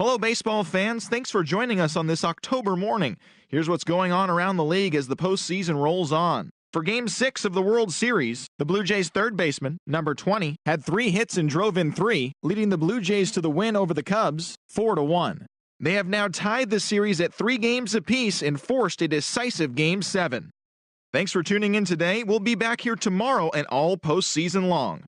Hello, baseball fans. Thanks for joining us on this October morning. Here's what's going on around the league as the postseason rolls on. For Game 6 of the World Series, the Blue Jays' third baseman, number 20, had 3 hits and drove in 3, leading the Blue Jays to the win over the Cubs, 4-1. They have now tied the series at 3 games apiece and forced a decisive Game 7. Thanks for tuning in today. We'll be back here tomorrow and all postseason long.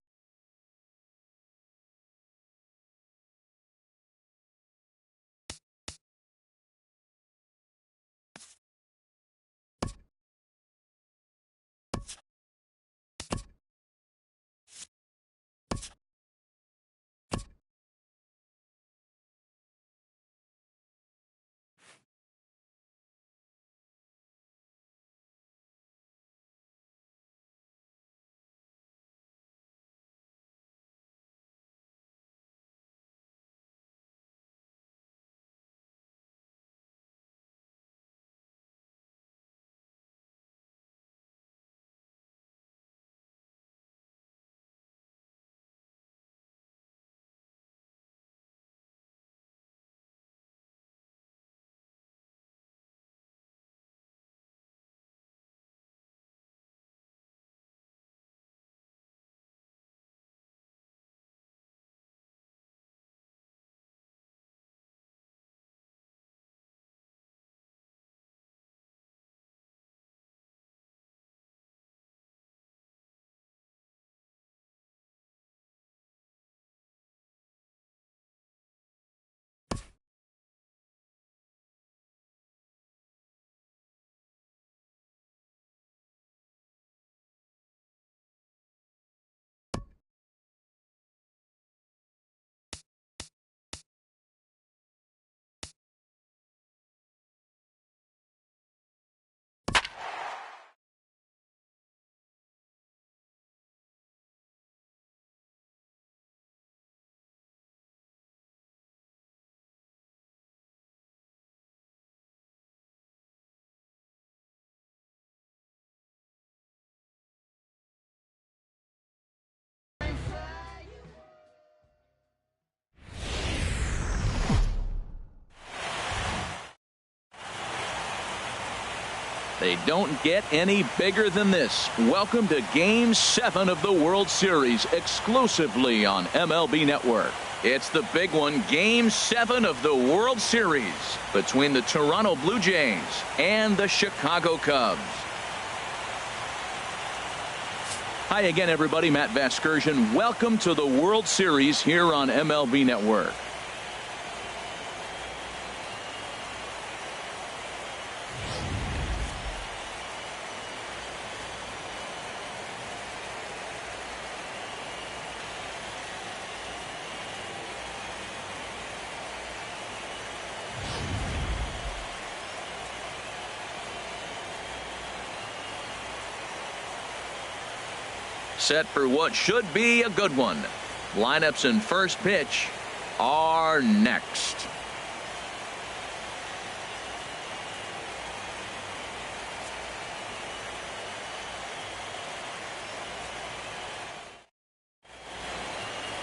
They don't get any bigger than this. Welcome to Game 7 of the World Series, exclusively on MLB Network. It's the big one, Game 7 of the World Series between the Toronto Blue Jays and the Chicago Cubs. Hi again, everybody. Matt Vasgersian. Welcome to the World Series here on MLB Network. Set for what should be a good one. Lineups and first pitch are next.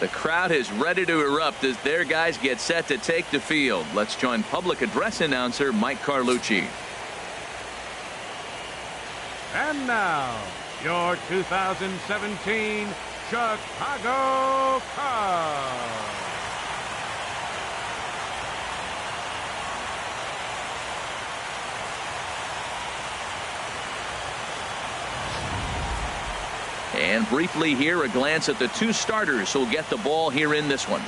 The crowd is ready to erupt as their guys get set to take the field. Let's join public address announcer Mike Carlucci. And now, your 2017 Chicago Cubs. And briefly here, a glance at the 2 starters who'll get the ball here in this one.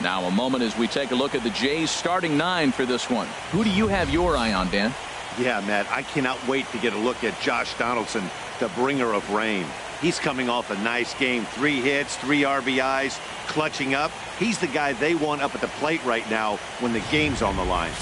Now a moment as we take a look at the Jays starting 9 for this one. Who do you have your eye on, Dan? Yeah, Matt, I cannot wait to get a look at Josh Donaldson, the bringer of rain. He's coming off a nice game. 3 hits, 3 RBIs, clutching up. He's the guy they want up at the plate right now when the game's on the line.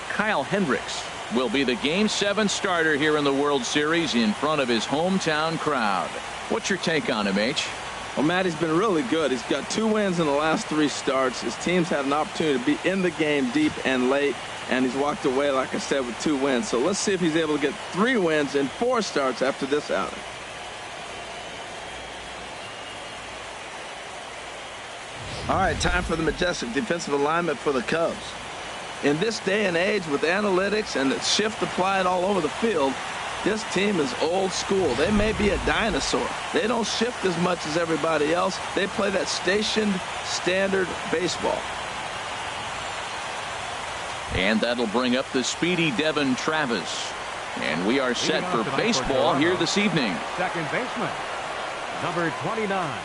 Kyle Hendricks will be the Game 7 starter here in the World Series in front of his hometown crowd. What's your take on him, H? Well, Matt, he's been really good. He's got 2 wins in the last 3 starts. His team's had an opportunity to be in the game deep and late, and he's walked away, like I said, with 2 wins. So let's see if he's able to get 3 wins in 4 starts after this outing. All right, time for the majestic defensive alignment for the Cubs. In this day and age with analytics and the shift applied all over the field, this team is old school. They may be a dinosaur. They don't shift as much as everybody else. They play that stationed, standard baseball. And that'll bring up the speedy Devin Travis. And we are set for baseball here this evening. Second baseman, number 29.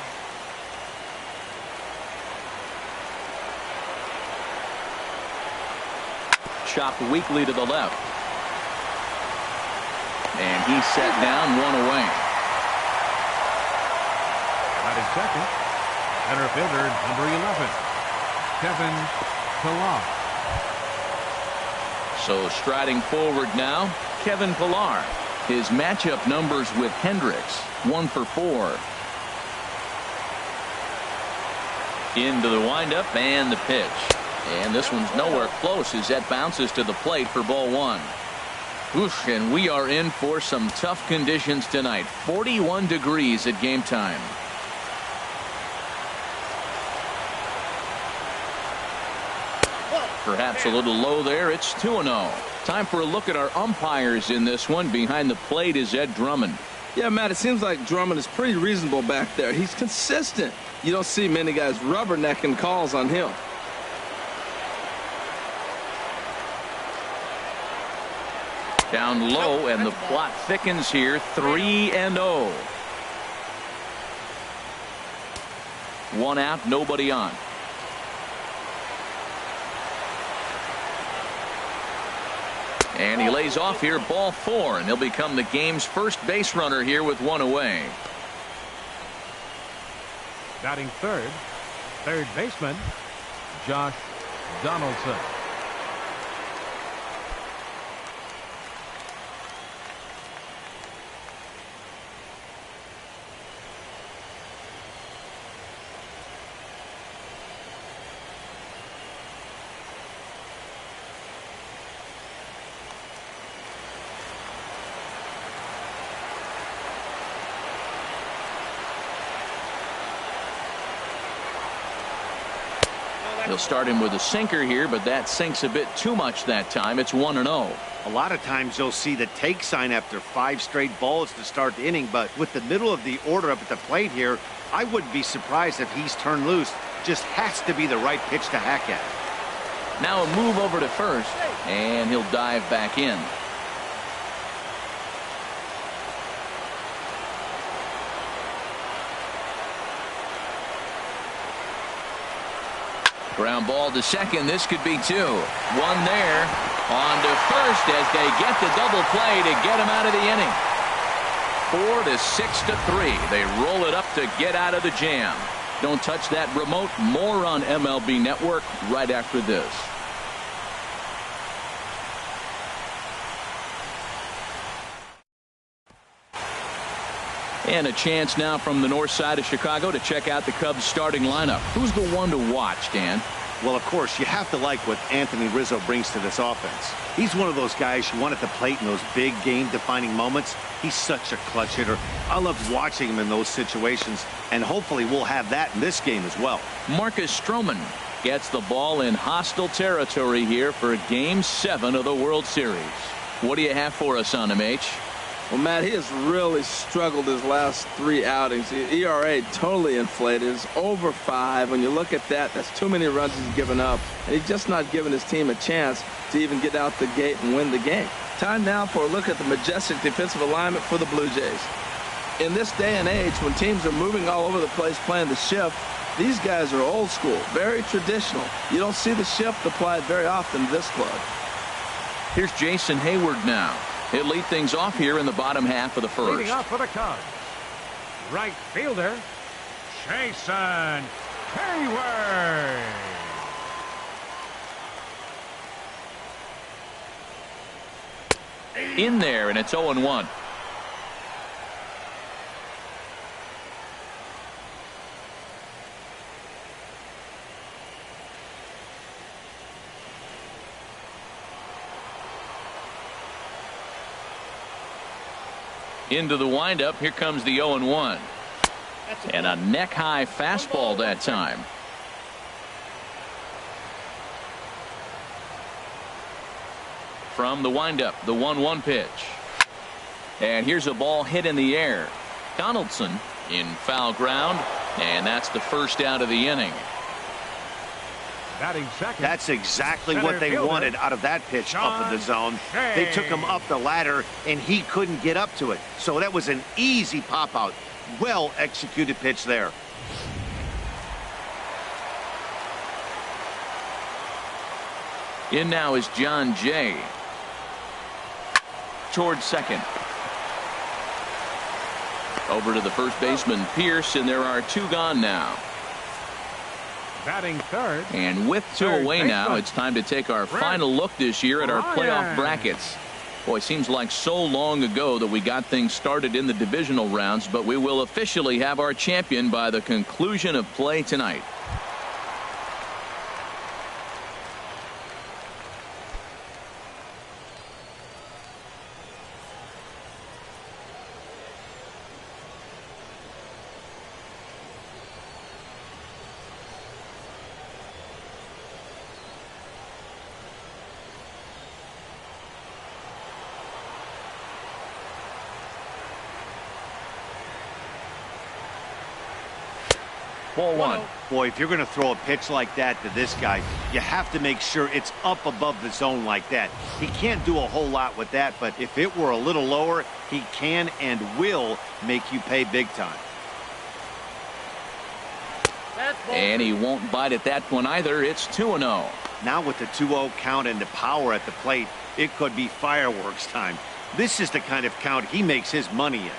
Chopped weakly to the left. And he's set down, one away. Batting second, center fielder, number 11, Kevin Pillar. So striding forward now, Kevin Pillar. His matchup numbers with Hendricks, 1 for 4. Into the windup and the pitch. And this one's nowhere close as that bounces to the plate for ball 1. Oof, and we are in for some tough conditions tonight. 41 degrees at game time. Perhaps a little low there. It's 2-0. Time for a look at our umpires in this one. Behind the plate is Ed Drummond. Yeah, Matt, it seems like Drummond is pretty reasonable back there. He's consistent. You don't see many guys rubbernecking calls on him. Down low, and the plot thickens here. 3-0. 1 out, nobody on. And he lays off here, ball 4, and he'll become the game's first base runner here with 1 away. Batting third, third baseman, Josh Donaldson. He'll start him with a sinker here, but that sinks a bit too much that time. It's 1-0. A lot of times you'll see the take sign after 5 straight balls to start the inning, but with the middle of the order up at the plate here, I wouldn't be surprised if he's turned loose. Just has to be the right pitch to hack at. Now a move over to first, and he'll dive back in. Ground ball to second. This could be 2. 1 there. On to first as they get the double play to get him out of the inning. 4-6-3. They roll it up to get out of the jam. Don't touch that remote. More on MLB Network right after this. And a chance now from the north side of Chicago to check out the Cubs starting lineup. Who's the one to watch, Dan? Well, of course, you have to like what Anthony Rizzo brings to this offense. He's one of those guys you want at the plate in those big game-defining moments. He's such a clutch hitter. I love watching him in those situations, and hopefully we'll have that in this game as well. Marcus Stroman gets the ball in hostile territory here for Game 7 of the World Series. What do you have for us on him, H? Well, Matt, he has really struggled his last 3 outings. The ERA totally inflated. It's over 5. When you look at that, that's too many runs he's given up. And he's just not giving his team a chance to even get out the gate and win the game. Time now for a look at the majestic defensive alignment for the Blue Jays. In this day and age, when teams are moving all over the place playing the shift, these guys are old school, very traditional. You don't see the shift applied very often to this club. Here's Jason Hayward now. He'll lead things off here in the bottom half of the first. Leading off for the Cubs, right fielder, Jason Hayward. In there, and it's 0-1. Into the windup. Here comes the 0-1. And a neck-high fastball that time. From the windup, the 1-1 pitch. And here's a ball hit in the air. Donaldson in foul ground, and that's the first out of the inning. Batting second. That's exactly what they wanted out of that pitch up in the zone. They took him up the ladder, and he couldn't get up to it. So that was an easy pop-out. Well-executed pitch there. In now is John Jay. Towards second. Over to the first baseman, Pierce, and there are 2 gone now. Batting third. And with 2 away now, it's time to take our final look this year at our playoff brackets. Boy, it seems like so long ago that we got things started in the divisional rounds, but we will officially have our champion by the conclusion of play tonight. Ball 1. Boy, if you're going to throw a pitch like that to this guy, you have to make sure it's up above the zone like that. He can't do a whole lot with that, but if it were a little lower, he can and will make you pay big time. And he won't bite at that one either. It's 2-0. Now with the 2-0 count and the power at the plate, it could be fireworks time. This is the kind of count he makes his money in.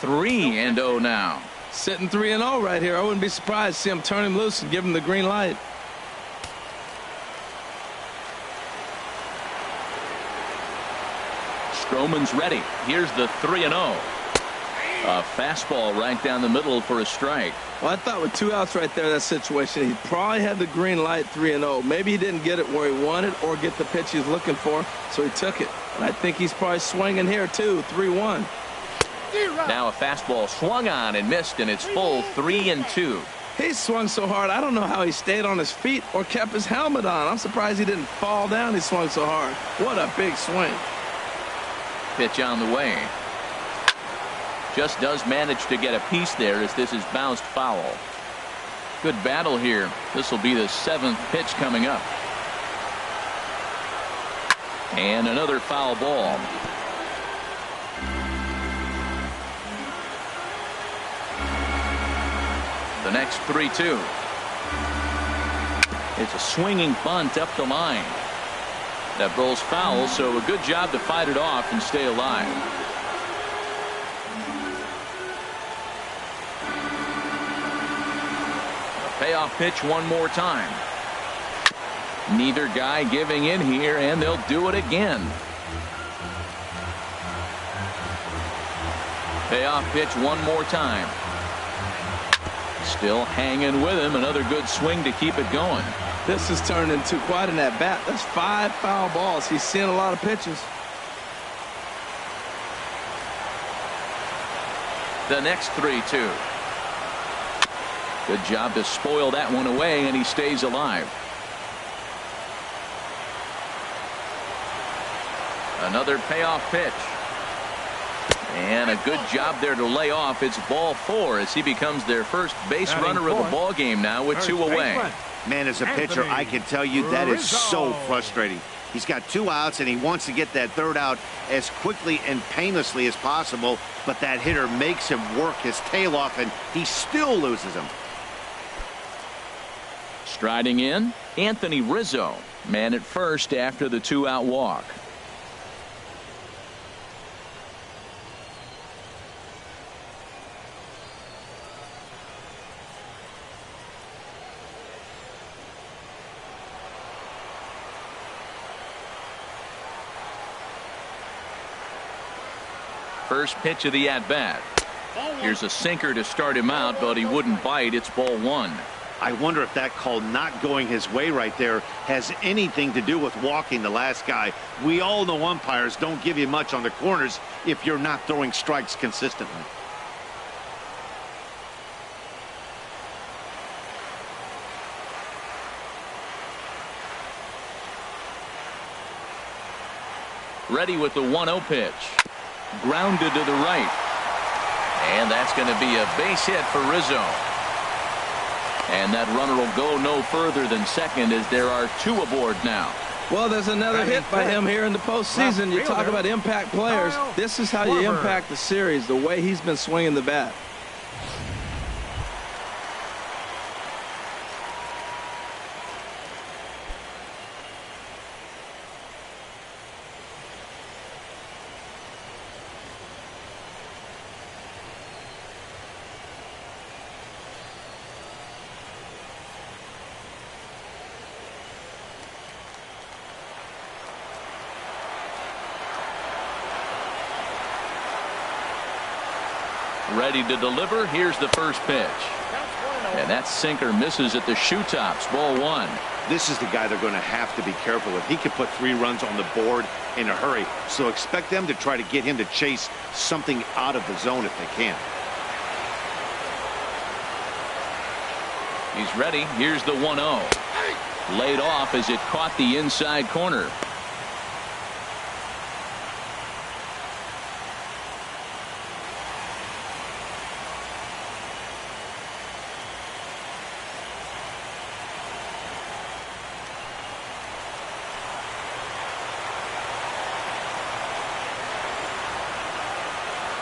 3-0 now. Sitting 3-0 right here. I wouldn't be surprised to see him turn him loose and give him the green light. Stroman's ready. Here's the 3-0. A fastball right down the middle for a strike. Well, I thought with 2 outs right there in that situation, he probably had the green light 3-0. Maybe he didn't get it where he wanted or get the pitch he was looking for, so he took it. And I think he's probably swinging here too. 3-1. Now a fastball swung on and missed, and it's full 3-2. He swung so hard, I don't know how he stayed on his feet or kept his helmet on. I'm surprised he didn't fall down. He swung so hard. What a big swing. Pitch on the way. Just does manage to get a piece there as this is bounced foul. Good battle here. This will be the 7th pitch coming up. And another foul ball. The next 3-2. It's a swinging bunt up the line. That rolls foul, so a good job to fight it off and stay alive. A payoff pitch one more time. Neither guy giving in here, and they'll do it again. Payoff pitch one more time. Still hanging with him. Another good swing to keep it going. This has turned into quite an at-bat. That's 5 foul balls. He's seeing a lot of pitches. The next 3-2. Good job to spoil that one away, and he stays alive. Another payoff pitch. And a good job there to lay off. It's ball 4 as he becomes their first base runner of the ball game now with 2 away. Man, as a pitcher, I can tell you that is so frustrating. He's got 2 outs, and he wants to get that 3rd out as quickly and painlessly as possible, but that hitter makes him work his tail off, and he still loses him. Striding in, Anthony Rizzo, man at first after the 2-out walk. First pitch of the at-bat. Here's a sinker to start him out, but he wouldn't bite. It's ball 1. I wonder if that call not going his way right there has anything to do with walking the last guy. We all know umpires don't give you much on the corners if you're not throwing strikes consistently. Ready with the 1-0 pitch. Grounded to the right. And that's going to be a base hit for Rizzo. And that runner will go no further than second as there are 2 aboard now. Well, there's another hit by him here in the postseason. You talk about impact players. This is how you impact the series, the way he's been swinging the bat. Ready to deliver. Here's the first pitch. And that sinker misses at the shoe tops. Ball 1. This is the guy they're going to have to be careful with. He could put 3 runs on the board in a hurry. So expect them to try to get him to chase something out of the zone if they can. He's ready. Here's the 1-0. Laid off as it caught the inside corner.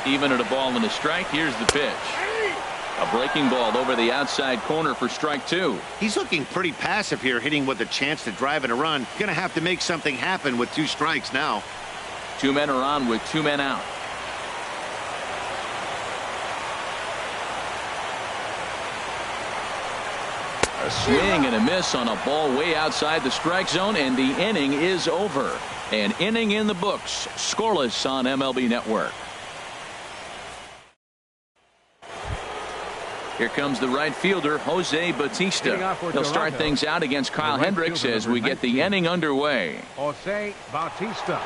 Even at a ball and a strike. Here's the pitch. A breaking ball over the outside corner for strike 2. He's looking pretty passive here, hitting with a chance to drive in a run. Going to have to make something happen with 2 strikes now. 2 men are on with 2 men out. A swing and a miss on a ball way outside the strike zone, and the inning is over. An inning in the books. Scoreless on MLB Network. Here comes the right fielder, Jose Bautista. He'll start things out against Kyle Hendricks as we get the inning underway. Jose Bautista.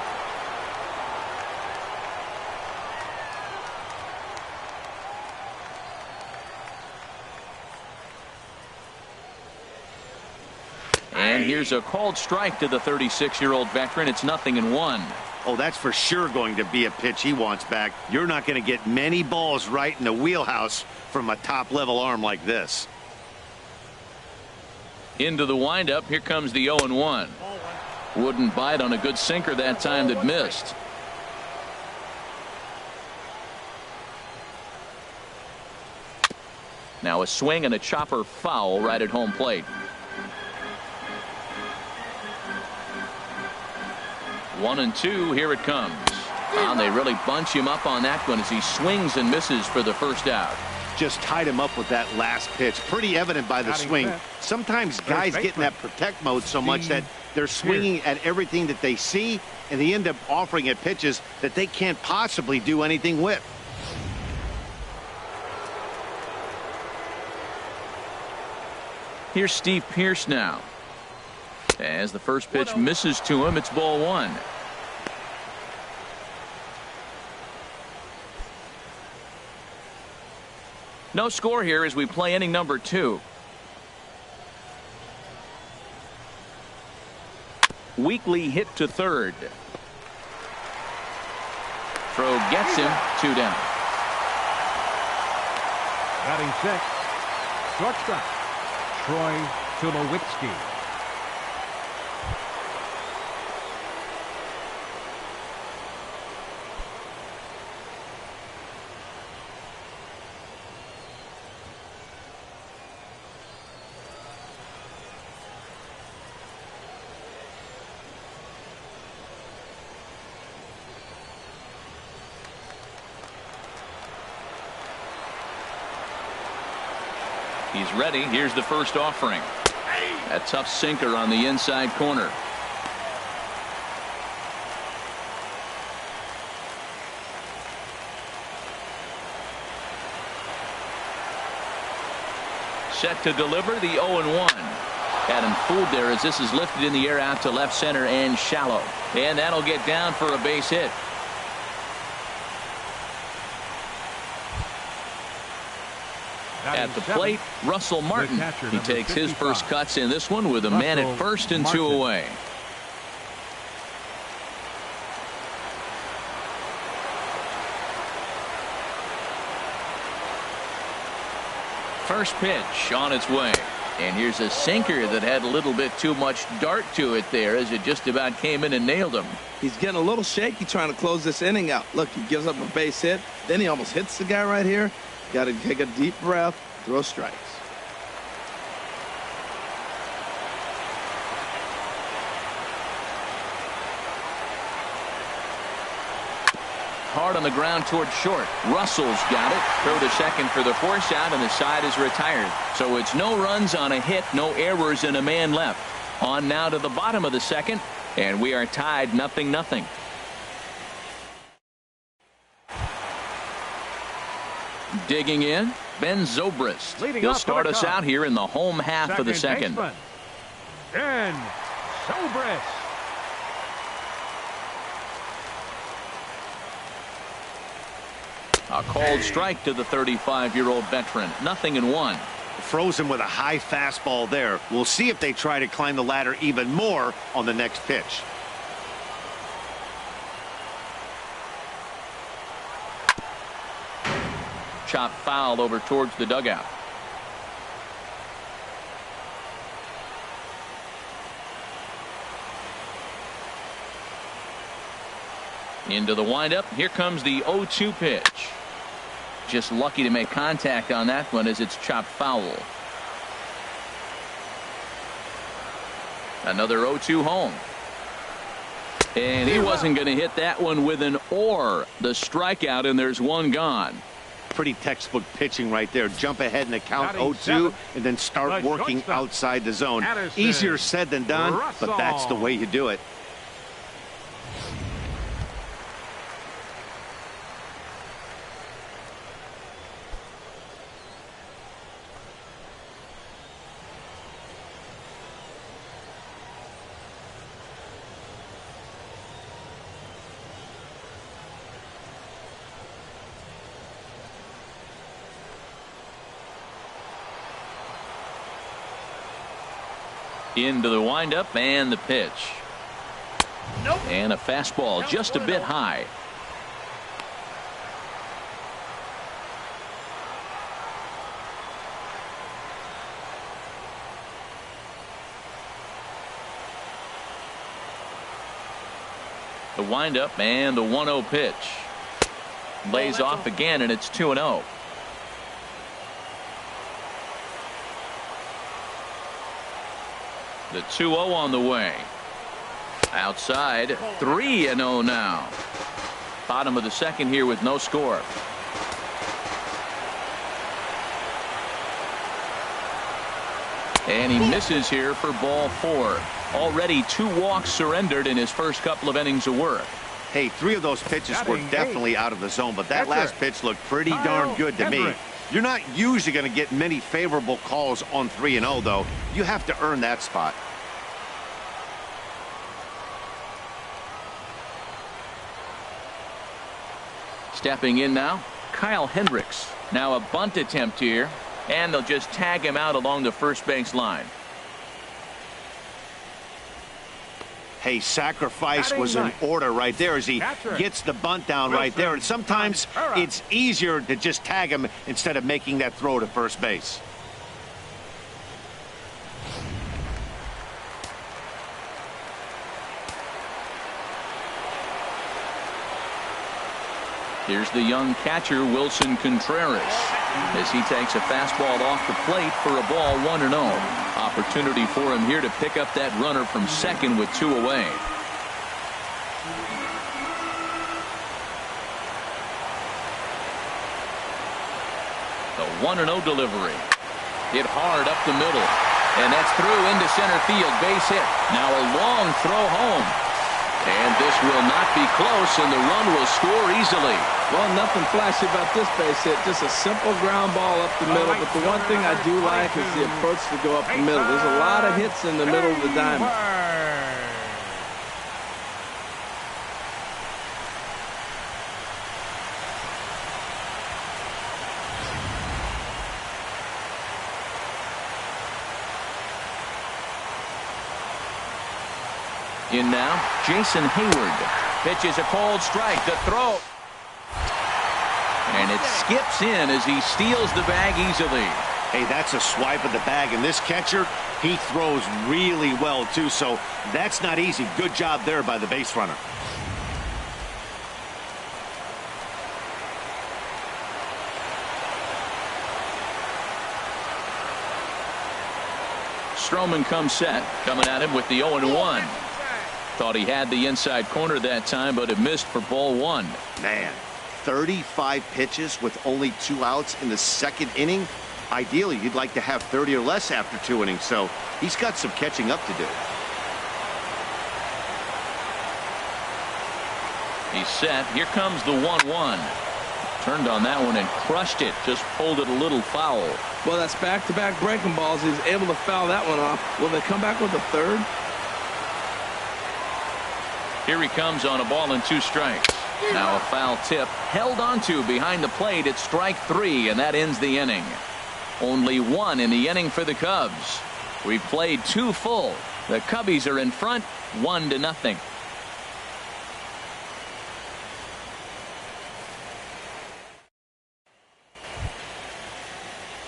And here's a called strike to the 36-year-old veteran. It's 0-1. Oh, that's for sure going to be a pitch he wants back. You're not going to get many balls right in the wheelhouse from a top-level arm like this. Into the windup. Here comes the 0-1. Wouldn't bite on a good sinker that time that missed. Now a swing and a chopper foul right at home plate. 1-2. Here it comes. And they really bunch him up on that one as he swings and misses for the first out. Just tied him up with that last pitch. Pretty evident by the swing. Sometimes guys get in that protect mode so much that they're swinging at everything that they see, and they end up offering at pitches that they can't possibly do anything with. Here's Steve Pearce now. As the first pitch misses to him, it's ball 1. No score here as we play inning number 2. Weekly hit to third. Throw gets him. 2 down. Batting 6. Shortstop, Troy Tulowitzki. He's ready. Here's the first offering. A tough sinker on the inside corner. Set to deliver the 0-1. Had him fooled there as this is lifted in the air out to left center and shallow. And that'll get down for a base hit. At the plate, Russell Martin. He takes his first cuts in this one with a man at first and 2 away. First pitch on its way. And here's a sinker that had a little bit too much dart to it there as it just about came in and nailed him. He's getting a little shaky trying to close this inning out. Look, he gives up a base hit. Then he almost hits the guy right here. Got to take a deep breath, throw strikes. Hard on the ground toward short. Russell's got it. Throw to second for the force out, and the side is retired. So it's no runs on a hit, no errors, and a man left. On now to the bottom of the second, and we are tied 0-0. Digging in, Ben Zobrist. He'll start us out here in the home half of the second. Ben Zobrist. A called strike to the 35-year-old veteran. 0-1. Frozen with a high fastball there. We'll see if they try to climb the ladder even more on the next pitch. Chop foul over towards the dugout. Into the windup. Here comes the 0-2 pitch. Just lucky to make contact on that one as it's chopped foul. Another 0-2 home. And he wasn't going to hit that one with an or. The strikeout, and there's one gone. Pretty textbook pitching right there. Jump ahead in the count 0-2 and then start working outside the zone. Easier said than done, but that's the way you do it. Into the windup and the pitch. And a fastball just a bit high. The windup and the 1-0 pitch. Lays off again, and it's 2-0. The 2-0 on the way. Outside, 3-0 now. Bottom of the second here with no score. And he misses here for ball 4. Already 2 walks surrendered in his first couple of innings of work. Hey, 3 of those pitches were definitely out of the zone, but that last pitch looked pretty darn good to me. You're not usually going to get many favorable calls on 3-0, though. You have to earn that spot. Stepping in now, Kyle Hendricks. Now a bunt attempt here, and they'll just tag him out along the first base line. Hey, sacrifice was in order right there as he gets the bunt down right there. And sometimes it's easier to just tag him instead of making that throw to first base. Here's the young catcher, Wilson Contreras, as he takes a fastball off the plate for a ball 1-0. Opportunity for him here to pick up that runner from second with 2 away. The 1-0 delivery. Hit hard up the middle. And that's through into center field. Base hit. Now a long throw home. And this will not be close, and the run will score easily. Well, nothing flashy about this base hit. Just a simple ground ball up the middle. But the one thing I do like is the approach to go up the middle. There's a lot of hits in the middle of the diamond. In now, Jason Hayward. Pitches a cold strike. The throw. And it skips in as he steals the bag easily. Hey, that's a swipe of the bag, and this catcher, he throws really well, too, so that's not easy. Good job there by the base runner. Stroman comes set, coming at him with the 0-1. Thought he had the inside corner that time, but it missed for ball 1. Man, 35 pitches with only 2 outs in the second inning. Ideally, you'd like to have 30 or less after 2 innings, so he's got some catching up to do. He's set. Here comes the 1-1. Turned on that one and crushed it. Just pulled it a little foul. Well, that's back-to-back breaking balls. He's able to foul that one off. Will they come back with a third? Here he comes on a ball and 2 strikes. Now a foul tip held onto behind the plate at strike 3, and that ends the inning. Only 1 in the inning for the Cubs. We've played 2 full. The Cubbies are in front 1-0.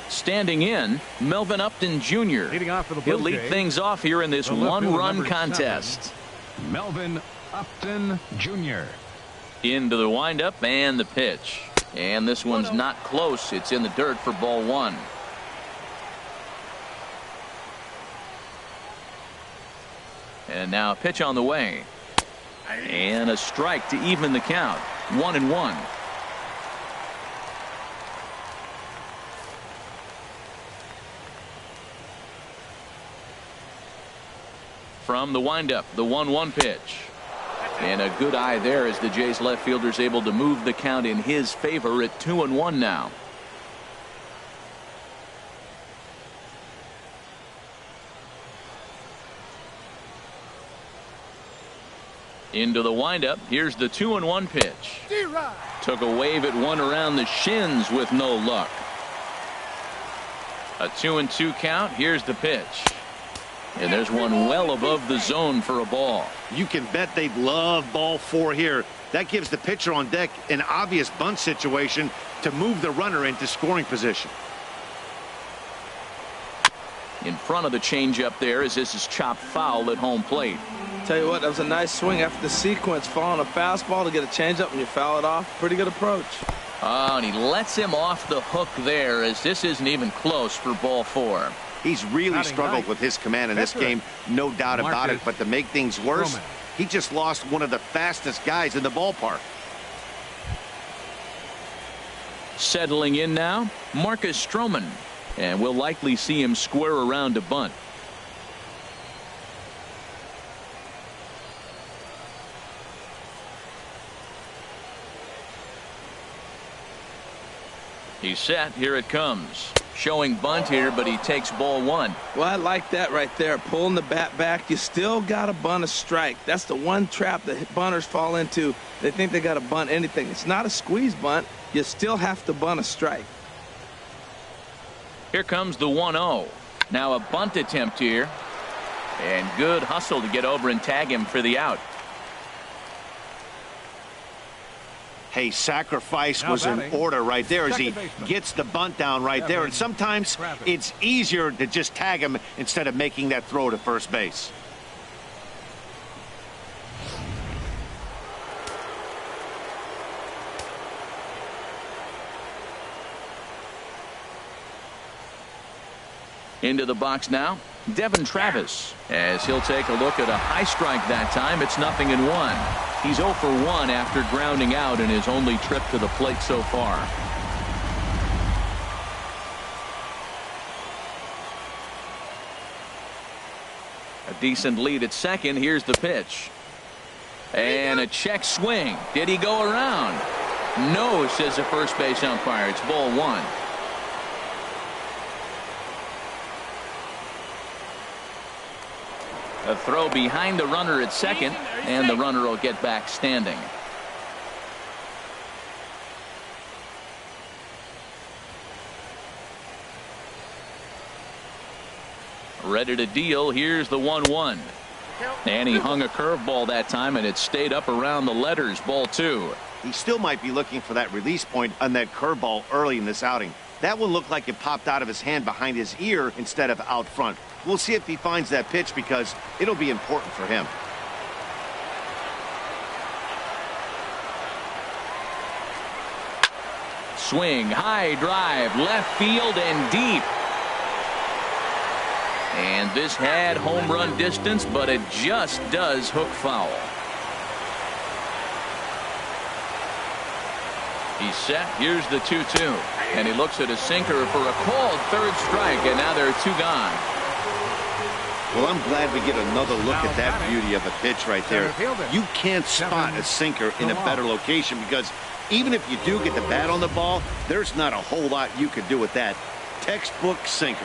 Standing in, Melvin Upton Jr. Leading off for the Blue He'll lead Jays, things off here in this the left fielder, one-run number contest. 7, Melvin Upton Jr. Into the windup and the pitch. And this one's not close. It's in the dirt for ball 1. And now a pitch on the way. And a strike to even the count. 1-1. From the windup, the 1-1 pitch. And a good eye there as the Jays left fielder's able to move the count in his favor at 2-1 now. Into the windup. Here's the 2-1 pitch. Took a wave at one around the shins with no luck. A 2-2 count. Here's the pitch. And there's one well above the zone for a ball. You can bet they'd love ball 4 here. That gives the pitcher on deck an obvious bunt situation to move the runner into scoring position. In front of the changeup there as this is chopped foul at home plate. Tell you what, that was a nice swing after the sequence. Following a fastball to get a changeup and you foul it off. Pretty good approach. Oh, and he lets him off the hook there as this isn't even close for ball 4. He's really struggled with his command in this game, no doubt about it. But to make things worse, he just lost one of the fastest guys in the ballpark. Settling in now, Marcus Stroman. And we'll likely see him square around to bunt. He's set. Here it comes. Showing bunt here, but he takes ball 1. Well, I like that right there. Pulling the bat back. You still got to bunt a strike. That's the one trap that bunters fall into. They think they got to bunt anything. It's not a squeeze bunt. You still have to bunt a strike. Here comes the 1-0. Now a bunt attempt here. And good hustle to get over and tag him for the out. Hey, sacrifice was in order right there as he gets the bunt down right there. And sometimes it's easier to just tag him instead of making that throw to first base. Into the box now, Devin Travis, as he'll take a look at a high strike that time. It's 0-1. He's 0 for 1 after grounding out in his only trip to the plate so far. A decent lead at second. Here's the pitch. And a check swing. Did he go around? No, says the first base umpire. It's ball 1. A throw behind the runner at second, and the runner will get back standing. Ready to deal. Here's the 1-1. And he hung a curveball that time, and it stayed up around the letters. Ball 2. He still might be looking for that release point on that curveball early in this outing. That one looked like it popped out of his hand behind his ear instead of out front. We'll see if he finds that pitch because it'll be important for him. Swing, high drive, left field and deep. And this had home run distance, but it just does hook foul. He's set. Here's the 2-2. And he looks at a sinker for a called third strike, and now there are 2 gone. Well, I'm glad we get another look at that beauty of a pitch right there. You can't spot a sinker in a better location because even if you do get the bat on the ball, there's not a whole lot you could do with that. Textbook sinker.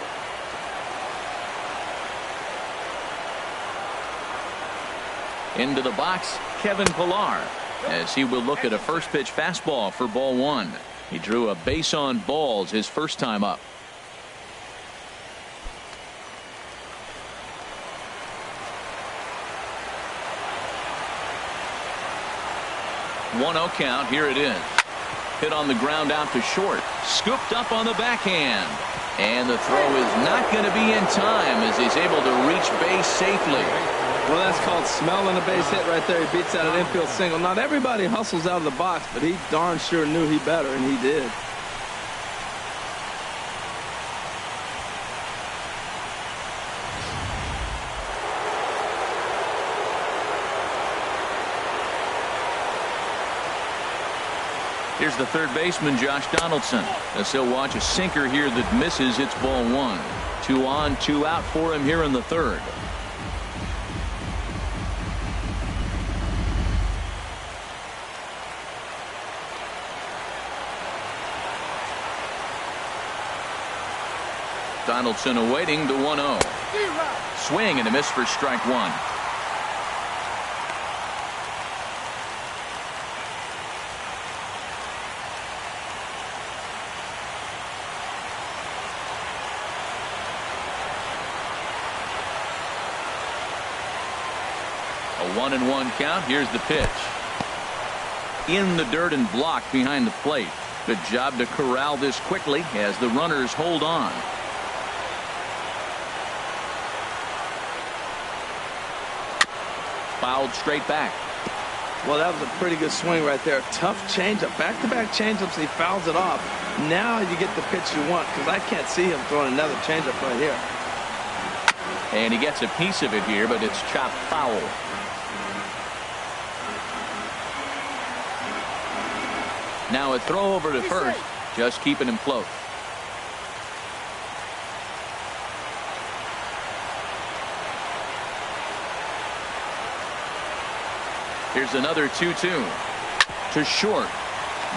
Into the box, Kevin Pillar, as he will look at a first pitch fastball for ball 1. He drew a base on balls his first time up. 1-0 count. Here it is. Hit on the ground out to short. Scooped up on the backhand. And the throw is not going to be in time as he's able to reach base safely. Well, that's called smelling a base hit right there. He beats out an infield single. Not everybody hustles out of the box, but he darn sure knew he better, and he did. Here's the third baseman, Josh Donaldson, as he'll watch a sinker here that misses. It's ball 1. 2 on, 2 out for him here in the third. Donaldson awaiting the 1-0. Swing and a miss for strike 1. A 1-1 count. Here's the pitch. In the dirt and blocked behind the plate. Good job to corral this quickly as the runners hold on. Fouled straight back. Well, that was a pretty good swing right there. Tough changeup. Back-to-back changeups. He fouls it off. Now you get the pitch you want because I can't see him throwing another changeup right here. And he gets a piece of it here, but it's chopped foul. Now a throw over to first, just keeping him close. Here's another 2-2 to short.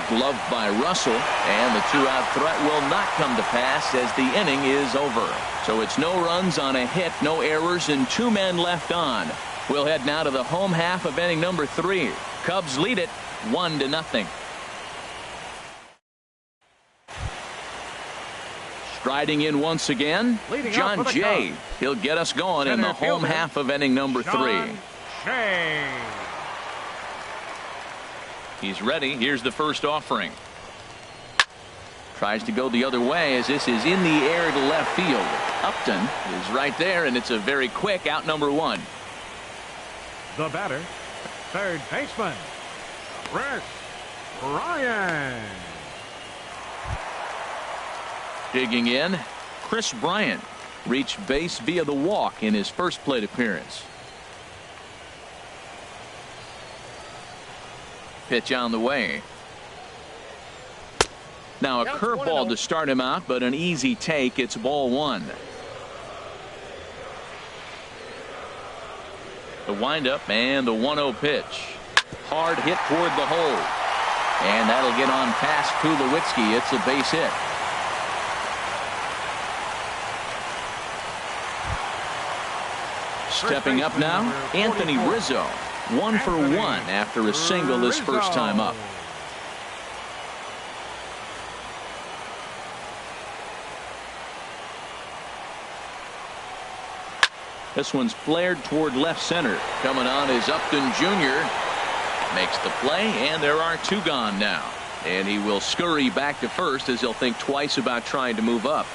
Gloved by Russell, and the 2-out threat will not come to pass as the inning is over. So it's no runs on a hit, no errors, and 2 men left on. We'll head now to the home half of inning number 3. Cubs lead it 1-0. Striding in once again, John Jay. He'll get us going in the home half of inning number 3. He's ready. Here's the first offering. Tries to go the other way as this is in the air to left field. Upton is right there, and it's a very quick out number 1. The batter, third baseman, Chris Bryant. Digging in, Chris Bryant reached base via the walk in his first plate appearance. Pitch on the way. Now a curveball to start him out, but an easy take. It's ball 1. The windup and the 1-0 pitch. Hard hit toward the hole. And that'll get on past Tulowitzki. It's a base hit. Stepping up now, Anthony Rizzo. 1 for 1 after a single his first time up. This one's flared toward left center. Coming on is Upton Jr. Makes the play, and there are 2 gone now. And he will scurry back to first as he'll think twice about trying to move up.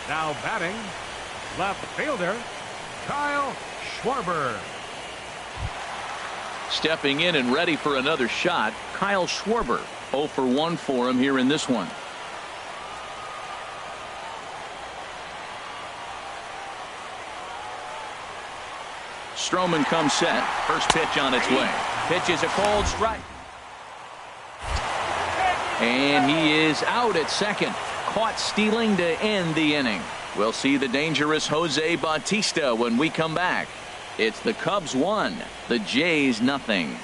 Now batting, left fielder, Kyle Schwarber. Stepping in and ready for another shot, Kyle Schwarber. 0 for 1 for him here in this one. Stroman comes set. First pitch on its way. Pitch is a cold strike. And he is out at second. Caught stealing to end the inning. We'll see the dangerous Jose Bautista when we come back. It's the Cubs 1, the Jays nothing.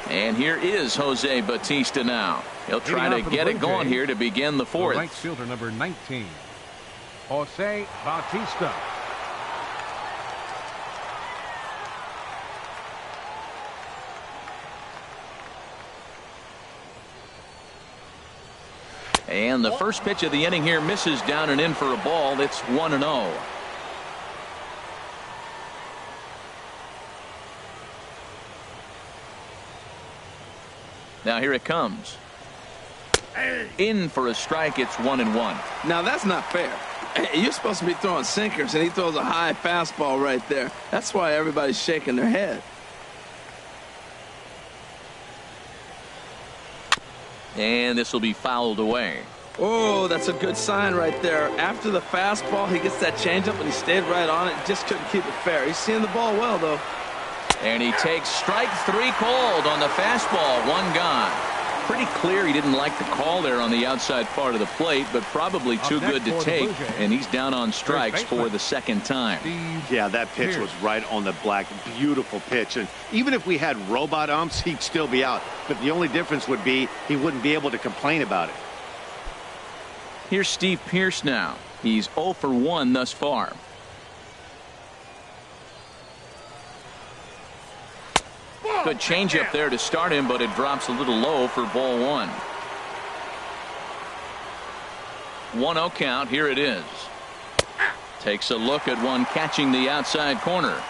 And here is Jose Bautista now. He'll try to get it going here to begin the fourth. Right fielder number 19, Jose Bautista. And the first pitch of the inning here misses down and in for a ball. It's 1-0. Now here it comes. In for a strike. It's 1-1. Now that's not fair. You're supposed to be throwing sinkers, and he throws a high fastball right there. That's why everybody's shaking their head. And this will be fouled away. Oh, that's a good sign right there. After the fastball, he gets that changeup, and he stayed right on it. Just couldn't keep it fair. He's seeing the ball well, though. And he takes strike 3 called on the fastball. 1 gone. Pretty clear he didn't like the call there on the outside part of the plate, but probably too good to take. And he's down on strikes for the second time. Yeah, that pitch was right on the black. Beautiful pitch. And even if we had robot umps, he'd still be out. But the only difference would be he wouldn't be able to complain about it. Here's Steve Pearce now. He's 0 for 1 thus far. Good changeup there to start him, but it drops a little low for ball 1. 1-0 count. Here it is. Takes a look at one catching the outside corner.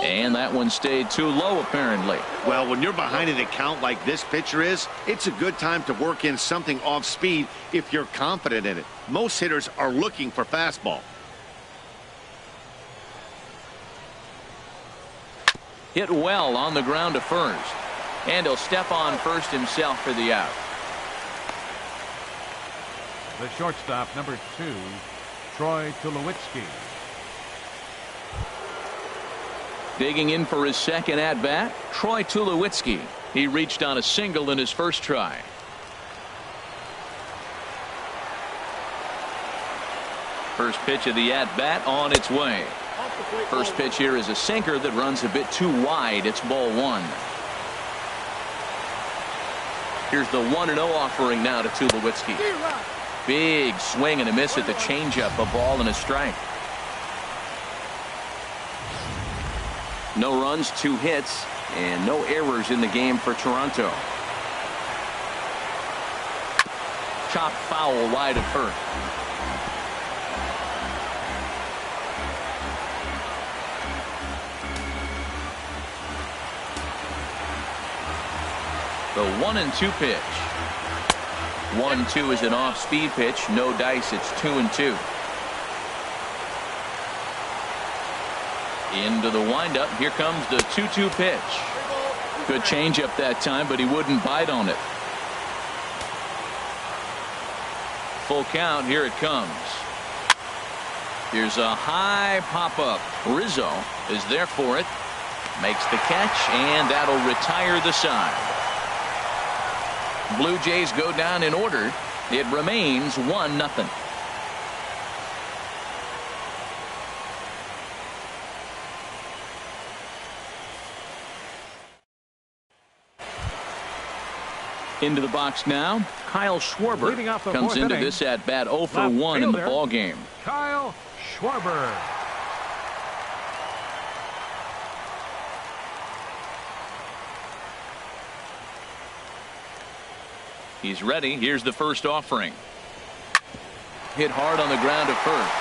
And that one stayed too low, apparently. Well, when you're behind an account like this pitcher is, it's a good time to work in something off speed if you're confident in it. Most hitters are looking for fastball. Hit well on the ground to first. And he'll step on first himself for the out. The shortstop, number 2, Troy Tulowitzki. Digging in for his second at-bat, Troy Tulowitzki. He reached on a single in his first try. First pitch of the at-bat on its way. First pitch here is a sinker that runs a bit too wide. It's ball 1. Here's the 1-0 offering now to Tulowitzki. Big swing and a miss at the changeup. A ball and a strike. No runs, 2 hits, and no errors in the game for Toronto. Chopped foul wide of first. The 1-2 pitch. 1-2 is an off-speed pitch. No dice. It's 2-2. Into the windup. Here comes the 2-2 pitch. Good changeup that time, but he wouldn't bite on it. Full count. Here it comes. Here's a high pop-up. Rizzo is there for it. Makes the catch, and that'll retire the side. Blue Jays go down in order. It remains 1-0. Into the box now. Kyle Schwarber comes into this at bat 0 for 1 in the ball game. Kyle Schwarber. He's ready. Here's the first offering. hit hard on the ground to first.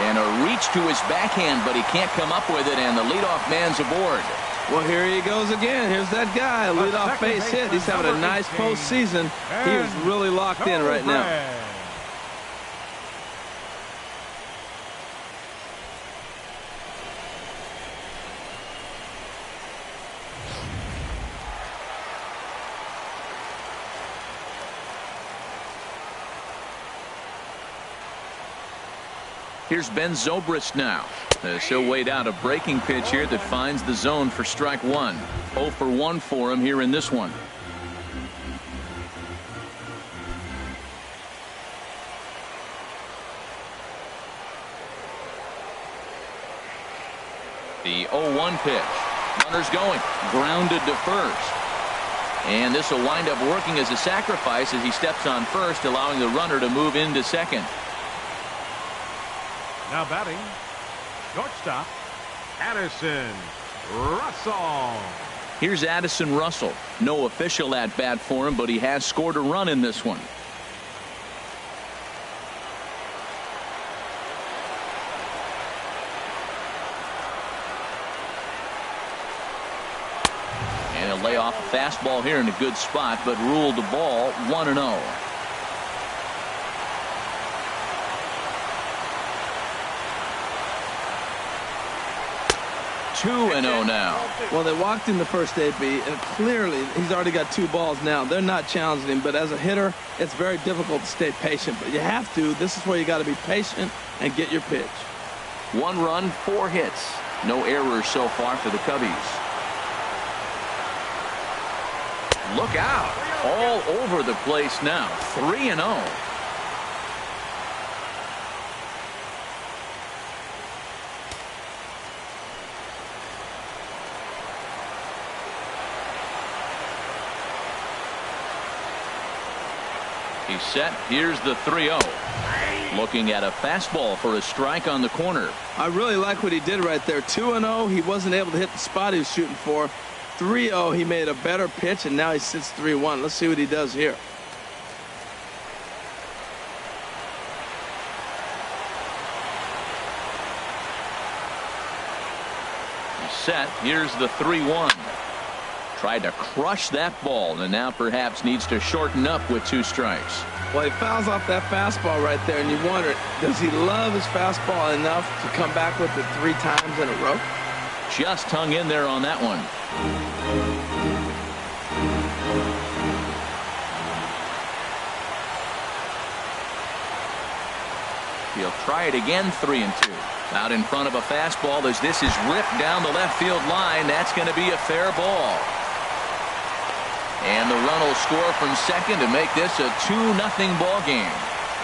And a reach to his backhand, but he can't come up with it, and the leadoff man's aboard. Well, here he goes again. Here's that guy, a leadoff base hit. He's having a nice postseason. He is really locked in right now. Here's Ben Zobrist now. He'll wait out a breaking pitch here that finds the zone for strike one. 0 for 1 for him here in this one. The 0-1 pitch. Runner's going. Grounded to first. And this will wind up working as a sacrifice as he steps on first, allowing the runner to move into second. Now batting, shortstop, Addison Russell. Here's Addison Russell. No official at bat for him, but he has scored a run in this one. And he'll lay off a fastball here in a good spot, but ruled the ball 1-0. 2-0 now. Well, they walked in the first AB, and clearly he's already got 2 balls now. They're not challenging him, but as a hitter, it's very difficult to stay patient. But you have to. This is where you got to be patient and get your pitch. 1 run, 4 hits. No errors so far for the Cubbies. Look out. All over the place now. 3-0. He's set. Here's the 3-0. Looking at a fastball for a strike on the corner. I really like what he did right there. 2-0. He wasn't able to hit the spot he was shooting for. 3-0. He made a better pitch, and now he sits 3-1. Let's see what he does here. He's set. Here's the 3-1. Tried to crush that ball, and now perhaps needs to shorten up with 2 strikes. Well, he fouls off that fastball right there, and you wonder, does he love his fastball enough to come back with it 3 times in a row? Just hung in there on that one. He'll try it again, 3-2. Out in front of a fastball as this is ripped down the left field line. That's going to be a fair ball. And the run will score from second to make this a 2-0 ball game.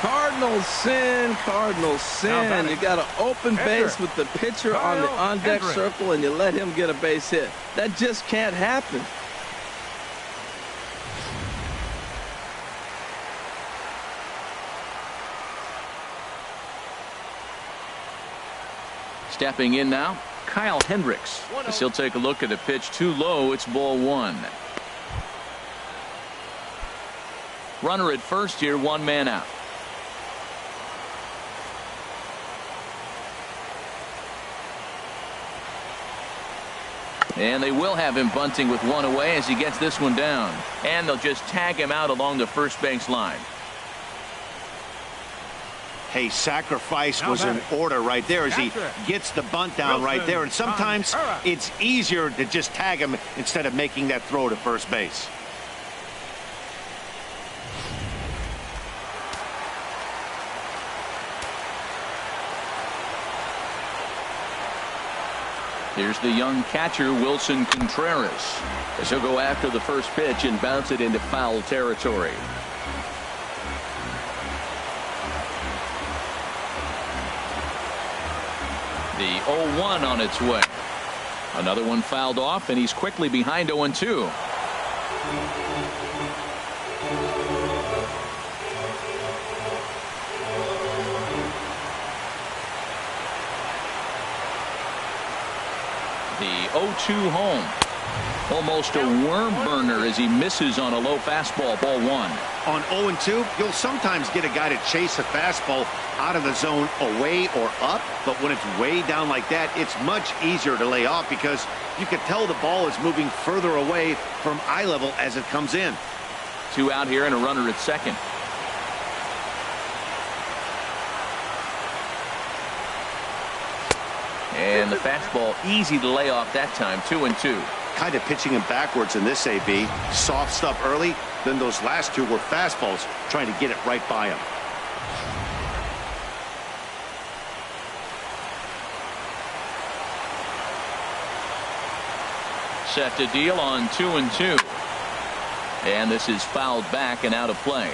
Cardinals sin, Cardinals sin. You got an open base with the pitcher on the on-deck circle, and you let him get a base hit. That just can't happen. Stepping in now, Kyle Hendricks. As he'll take a look at a pitch too low. It's ball 1. Runner at first here, 1 man out. And they will have him bunting with 1 away as he gets this one down. And they'll just tag him out along the first base line. Hey, sacrifice was in order right there as he gets the bunt down right there. And sometimes it's easier to just tag him instead of making that throw to first base. Here's the young catcher, Wilson Contreras, as he'll go after the first pitch and bounce it into foul territory. The 0-1 on its way. Another one fouled off, and he's quickly behind 0-2. The 0-2 home. Almost a worm burner as he misses on a low fastball, ball one. On 0-2, you'll sometimes get a guy to chase a fastball out of the zone away or up, but when it's way down like that, it's much easier to lay off because you can tell the ball is moving further away from eye level as it comes in. 2 out here and a runner at second. And the fastball easy to lay off that time. 2-2. Kind of pitching him backwards in this AB. Soft stuff early, then those last 2 were fastballs trying to get it right by him. Set to deal on 2-2. And this is fouled back and out of play.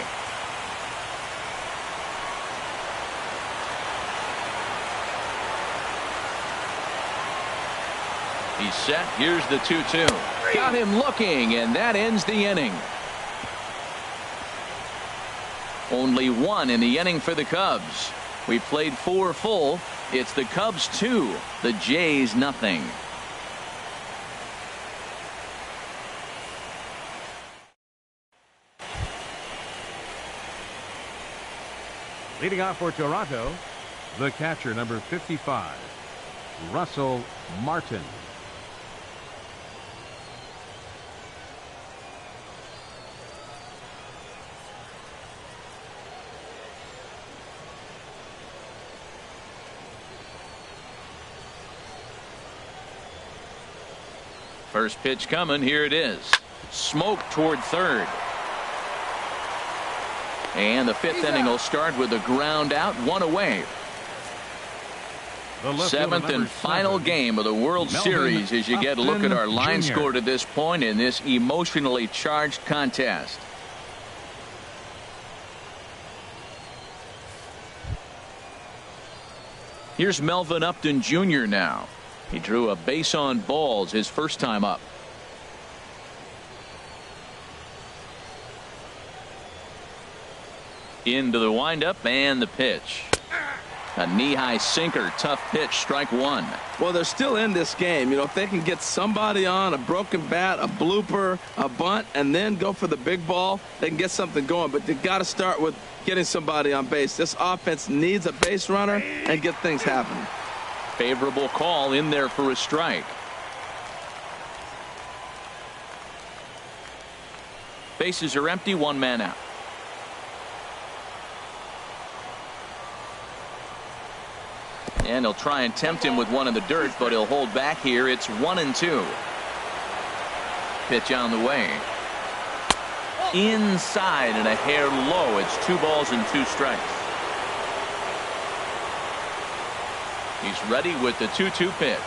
He's set. Here's the 2-2. Got him looking, and that ends the inning. Only 1 in the inning for the Cubs. We played 4 full. It's the Cubs 2, the Jays nothing. Leading off for Toronto, the catcher, number 55, Russell Martin. First pitch coming. Here it is. Smoke toward third. And the 5th inning will start with a ground out, 1 away. 7th and final game of the World Series as you get a look at our line score to this point in this emotionally charged contest. Here's Melvin Upton Jr. now. He drew a base on balls his first time up. Into the windup and the pitch. A knee-high sinker, tough pitch, strike 1. Well, they're still in this game. You know, if they can get somebody on, a broken bat, a blooper, a bunt, and then go for the big ball, they can get something going. But they got to start with getting somebody on base. This offense needs a base runner and get things happening. Favorable call in there for a strike. Bases are empty, 1 man out. And he'll try and tempt him with one in the dirt, but he'll hold back here. It's 1-2. Pitch on the way. Inside and a hair low. It's 2 balls and 2 strikes. He's ready with the 2-2 pitch.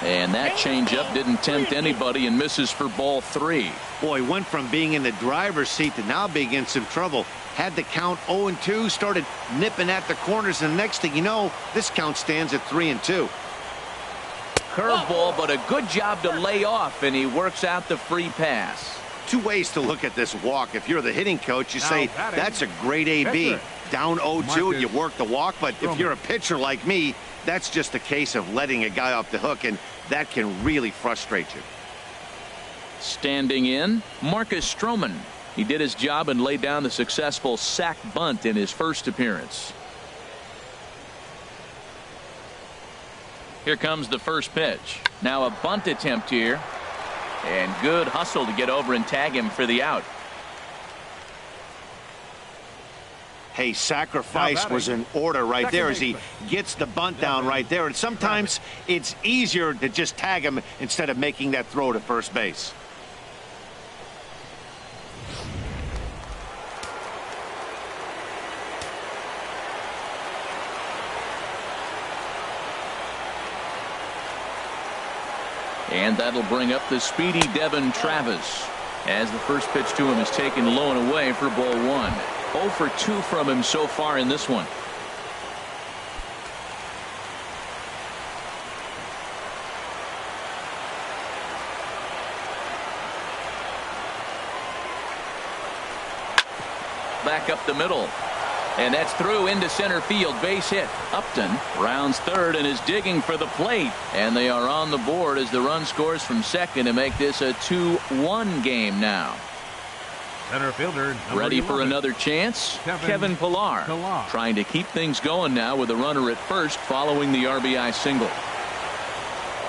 And that changeup didn't tempt anybody and misses for ball 3. Boy, went from being in the driver's seat to now being in some trouble. Had the count 0-2, started nipping at the corners, and next thing you know, this count stands at 3-2. Curveball, but a good job to lay off, and he works out the free pass. 2 ways to look at this walk. If you're the hitting coach, you say, that's a great AB. Down 0-2, you work the walk, but if you're a pitcher like me, that's just a case of letting a guy off the hook, and that can really frustrate you. Standing in, Marcus Stroman. He did his job and laid down the successful sac bunt in his first appearance. Here comes the first pitch. Now a bunt attempt here. And good hustle to get over and tag him for the out. Hey, sacrifice was in order right there as he gets the bunt down right there. And sometimes it's easier to just tag him instead of making that throw to first base. And that'll bring up the speedy Devin Travis as the first pitch to him is taken low and away for ball 1. 0 for 2 from him so far in this one. Back up the middle. And that's through into center field. Base hit. Upton rounds third and is digging for the plate. And they are on the board as the run scores from second to make this a 2-1 game now. Center fielder Ready 11, for another chance? Kevin Pillar. Trying to keep things going now with a runner at first following the RBI single.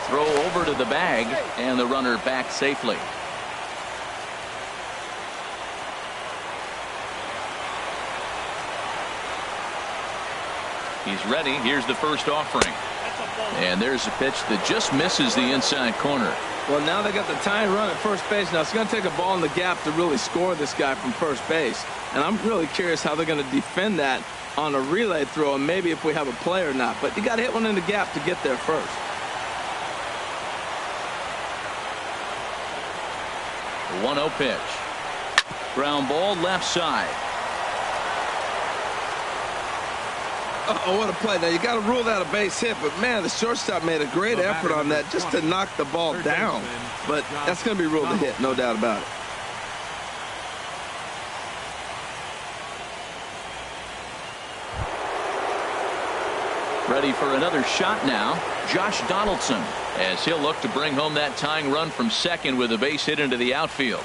Throw over to the bag and the runner back safely. He's ready. Here's the first offering. And there's a pitch that just misses the inside corner. Well, now they got the tying run at first base. Now it's going to take a ball in the gap to really score this guy from first base. And I'm really curious how they're going to defend that on a relay throw, and maybe if we have a play or not. But you got to hit one in the gap to get there first. The 1-0 pitch. Ground ball left side. Oh, what a play. Now, you got to rule that a base hit, but, man, the shortstop made a great effort on that just to knock the ball down. But that's going to be ruled a hit, no doubt about it. Ready for another shot now. Josh Donaldson, as he'll look to bring home that tying run from second with a base hit into the outfield.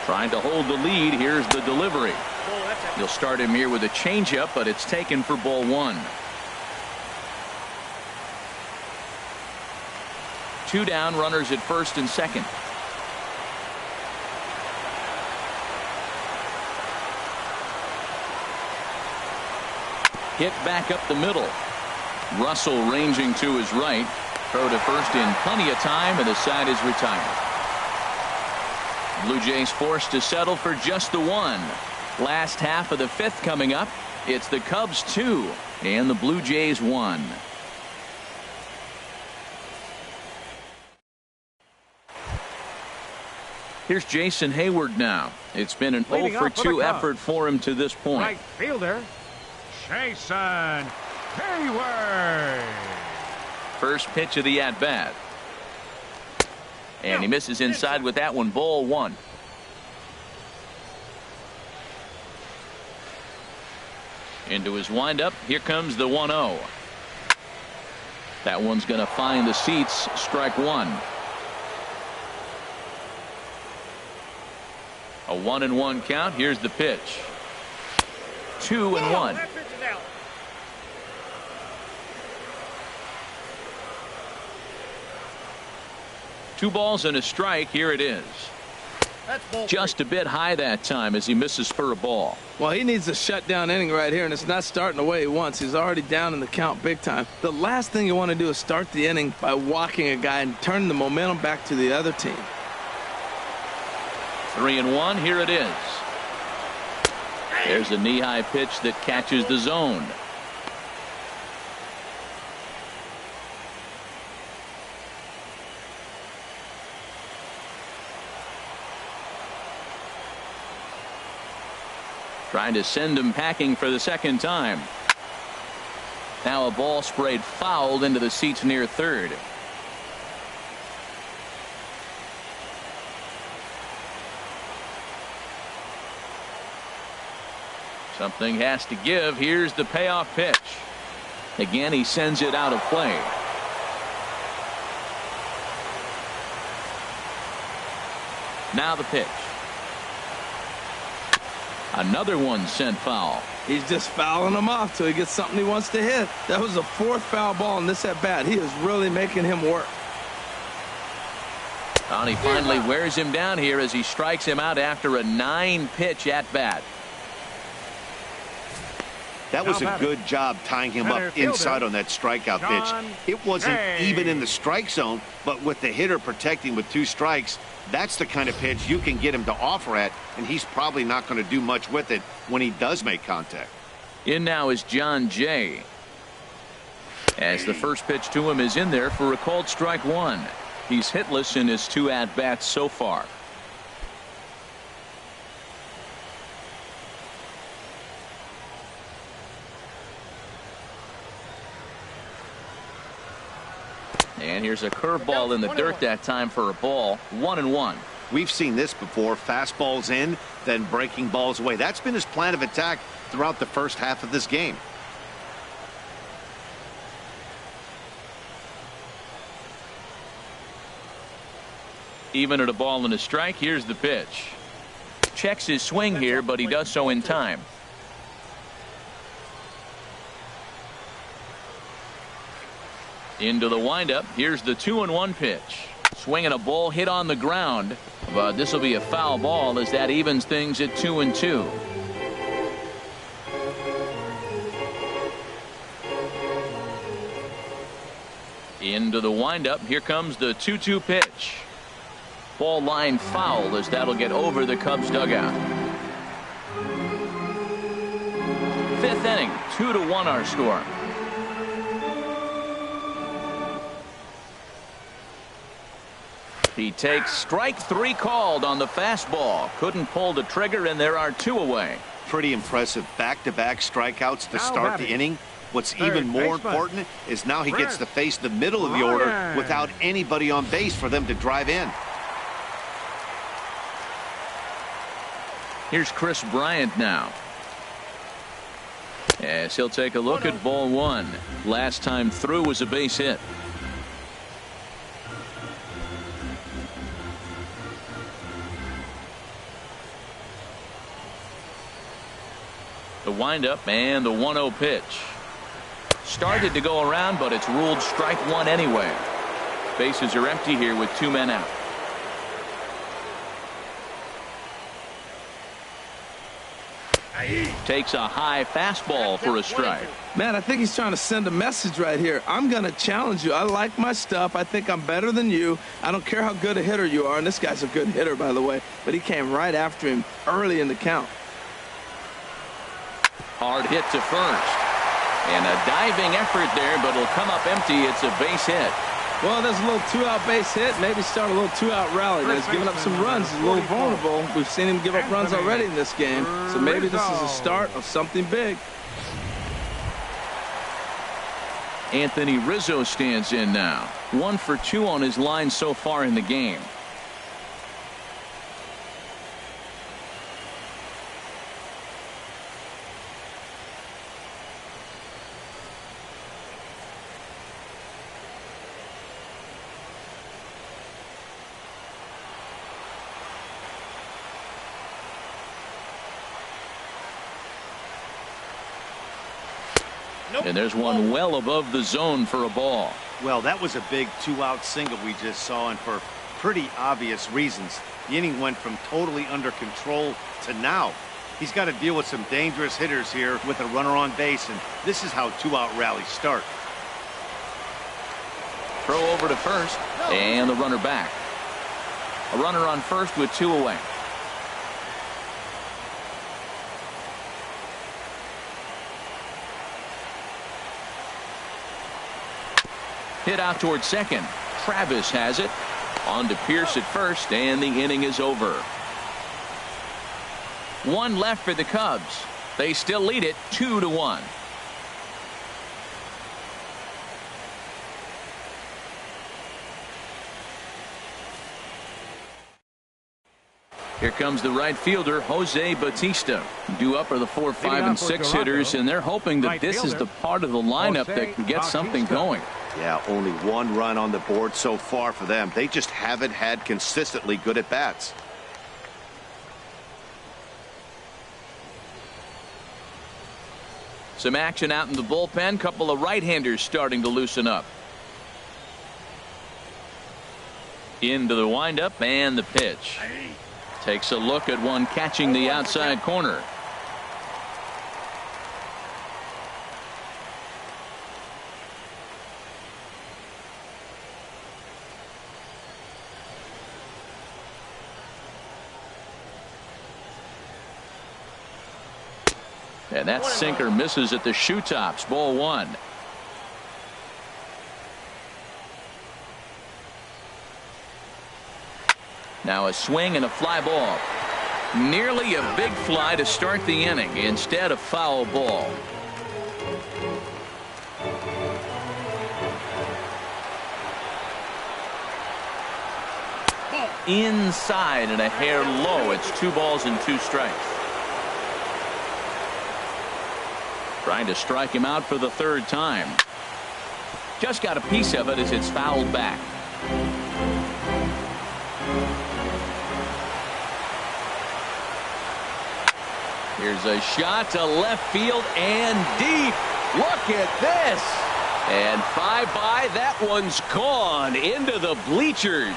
Trying to hold the lead. Here's the delivery. You'll start him here with a changeup, but it's taken for ball one. 2 down, runners at first and second. Hit back up the middle. Russell ranging to his right. Throw to first in plenty of time, and the side is retired. Blue Jays forced to settle for just the one. Last half of the fifth coming up. It's the Cubs 2 and the Blue Jays 1. Here's Jason Hayward now. It's been an 0 for 2 effort for him to this point. Right fielder, Jason Hayward. First pitch of the at-bat. And he misses inside with that one. Ball one. Into his windup. Here comes the 1-0. That one's going to find the seats. Strike one. A 1-1 count. Here's the pitch. 2-1. 2 balls and a strike. Here it is. Just a bit high that time as he misses for a ball. Well, he needs a shutdown inning right here, and it's not starting the way he wants. He's already down in the count big time. The last thing you want to do is start the inning by walking a guy and turn the momentum back to the other team. 3-1. Here it is. There's a knee-high pitch that catches the zone. Trying to send him packing for the second time. Now a ball sprayed fouled into the seats near third. Something has to give. Here's the payoff pitch. Again, he sends it out of play. Now the pitch. Another one sent foul. He's just fouling him off till he gets something he wants to hit. That was the 4th foul ball in this at bat. He is really making him work. And he finally wears him down here as he strikes him out after a 9-pitch at bat. That was a good job tying him up inside on that strikeout pitch. It wasn't even in the strike zone, but with the hitter protecting with 2 strikes, that's the kind of pitch you can get him to offer at, and he's probably not going to do much with it when he does make contact. In now is John Jay. As the first pitch to him is in there for a called strike one. He's hitless in his 2 at-bats so far. And here's a curveball in the dirt that time for a ball. 1-1. We've seen this before. Fastballs in, then breaking balls away. That's been his plan of attack throughout the first half of this game. Even at a ball and a strike, here's the pitch. Checks his swing here, but he does so in time. Into the windup. Here's the 2-1 pitch. Swinging a ball hit on the ground, but this will be a foul ball as that evens things at 2-2. Into the windup. Here comes the 2-2 pitch. Ball line foul as that'll get over the Cubs dugout. Fifth inning, 2-1 our score. He takes strike 3 called on the fastball. Couldn't pull the trigger, and there are 2 away. Pretty impressive back-to-back strikeouts to start the inning. What's even more important is now he gets to face the middle of the order without anybody on base for them to drive in. Here's Chris Bryant now, as he'll take a look at ball 1. Last time through was a base hit. The windup and the 1-0 pitch. Started to go around, but it's ruled strike 1 anyway. Bases are empty here with 2 men out. Takes a high fastball for a strike. Man, I think he's trying to send a message right here. I'm going to challenge you. I like my stuff. I think I'm better than you. I don't care how good a hitter you are. And this guy's a good hitter, by the way. But he came right after him early in the count. Hard hit to first. And a diving effort there, but it'll come up empty. It's a base hit. Well, there's a little 2-out base hit. Maybe start a little 2-out rally. He's giving up some runs. He's a little vulnerable. We've seen him give up runs already in this game. So maybe this is a start of something big. Anthony Rizzo stands in now. 1 for 2 on his line so far in the game. And there's one well above the zone for a ball. Well, that was a big 2-out single we just saw, and for pretty obvious reasons. The inning went from totally under control to now. He's got to deal with some dangerous hitters here with a runner on base, and this is how 2-out rallies start. Throw over to first, and the runner back. A runner on first with 2 away. Hit out towards second. Travis has it. On to Pierce at first, and the inning is over. 1 left for the Cubs. They still lead it 2-1. Here comes the right fielder, Jose Bautista. Due up are the 4, 5, and 6 hitters, and they're hoping that this is the part of the lineup that can get something going. Yeah, only 1 run on the board so far for them. They just haven't had consistently good at bats. Some action out in the bullpen. Couple of right-handers starting to loosen up. Into the windup and the pitch. Takes a look at one catching the outside corner. And that sinker misses at the shoe tops. Ball 1. Now a swing and a fly ball. Nearly a big fly to start the inning. Instead, a foul ball. inside and a hair low. It's 2 balls and 2 strikes. Trying to strike him out for the 3rd time. Just got a piece of it as it's fouled back. Here's a shot to left field and deep. Look at this. And bye-bye, that one's gone into the bleachers.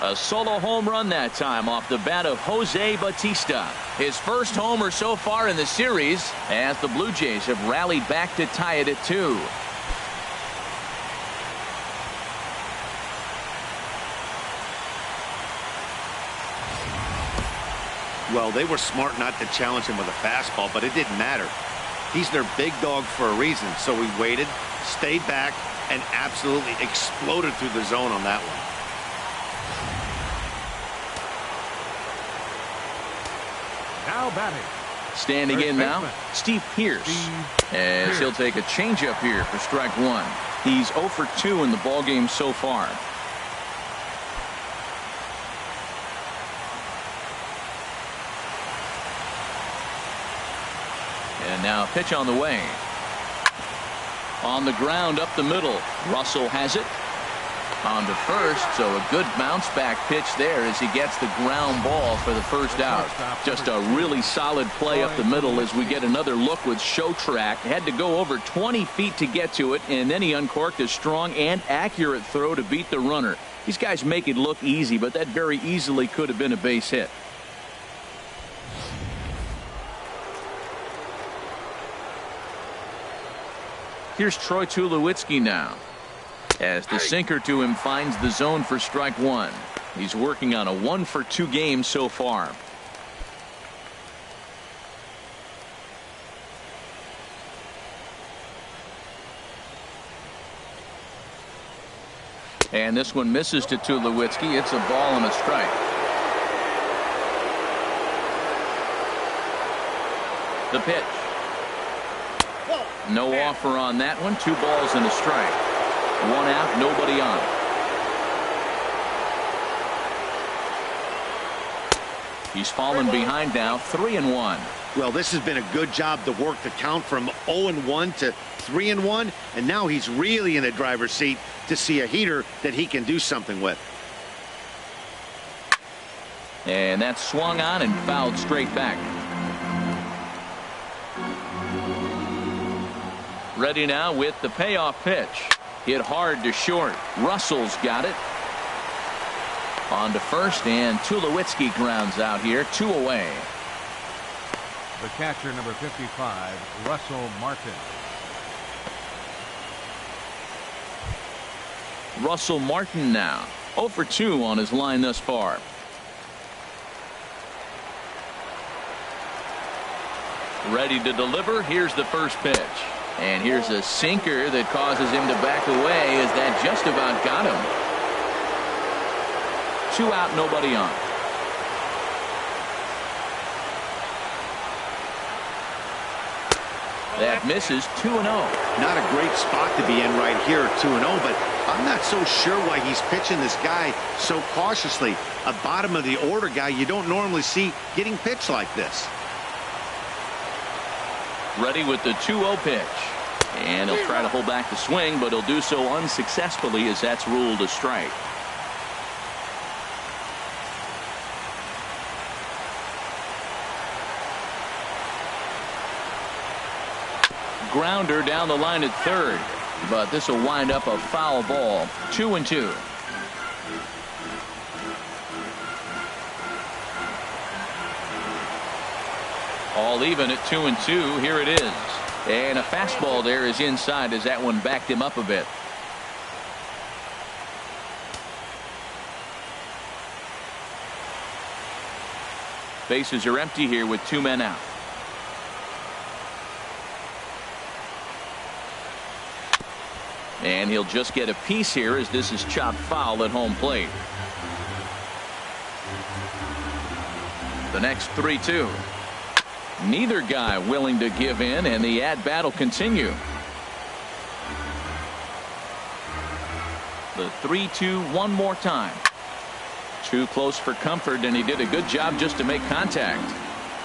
A solo home run that time off the bat of Jose Bautista. His first homer so far in the series as the Blue Jays have rallied back to tie it at 2. Well, they were smart not to challenge him with a fastball, but it didn't matter. He's their big dog for a reason, so he waited, stayed back, and absolutely exploded through the zone on that one. Now batting. Standing in now, Steve Pearce. As he'll take a changeup here for strike 1. He's 0 for 2 in the ballgame so far. And now a pitch on the way. On the ground up the middle. Russell has it. On to first, so a good bounce back pitch there as he gets the ground ball for the first out. Just a really solid play up the middle as we get another look with Show Track. Had to go over 20 feet to get to it, and then he uncorked a strong and accurate throw to beat the runner. These guys make it look easy, but that very easily could have been a base hit. Here's Troy Tulowitzki now. As the sinker to him finds the zone for strike 1. He's working on a 1 for 2 game so far. And this one misses to Tulowitzki. It's a ball and a strike. The pitch. No offer on that one. 2 balls and a strike. 1 out, nobody on. He's fallen behind now, 3-1. Well, this has been a good job to work the count from 0-1 to 3-1, and now he's really in the driver's seat to see a heater that he can do something with. And that's swung on and fouled straight back. Ready now with the payoff pitch. Hit hard to short. Russell's got it. On to first, and Tulowitzki grounds out here, 2 away. The catcher, number 55, Russell Martin. Russell Martin now, 0 for 2 on his line thus far. Ready to deliver. Here's the first pitch. And here's a sinker that causes him to back away as that just about got him. 2 out, nobody on. That misses. 2-0. Not a great spot to be in right here, 2-0, but I'm not so sure why he's pitching this guy so cautiously. A bottom of the order guy you don't normally see getting pitched like this. Ready with the 2-0 pitch. And he'll try to hold back the swing, but he'll do so unsuccessfully as that's ruled a strike. Grounder down the line at third, but this will wind up a foul ball. 2-2. All even at 2-2. Here it is. And a fastball there is inside as that one backed him up a bit. Bases are empty here with 2 men out. And he'll just get a piece here as this is chopped foul at home plate. The next 3-2. Neither guy willing to give in, and the at-bat will continue. The 3-2 one more time. Too close for comfort, and he did a good job just to make contact,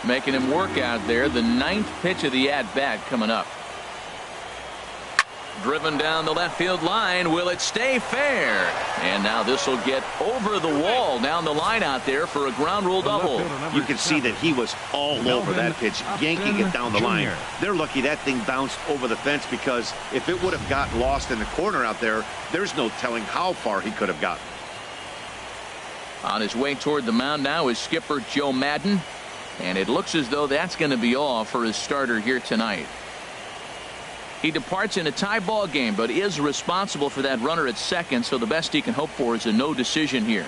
making him work out there. The 9th pitch of the at-bat coming up. Driven down the left field line. Will it stay fair? And now this will get over the wall down the line out there for a ground rule double. You can see that he was all over that pitch, yanking it down the line. They're lucky that thing bounced over the fence, because if it would have got lost in the corner out there, there's no telling how far he could have gotten. On his way toward the mound now is skipper Joe Madden, and it looks as though that's going to be all for his starter here tonight. He departs in a tie ball game, but is responsible for that runner at second, so the best he can hope for is a no decision here.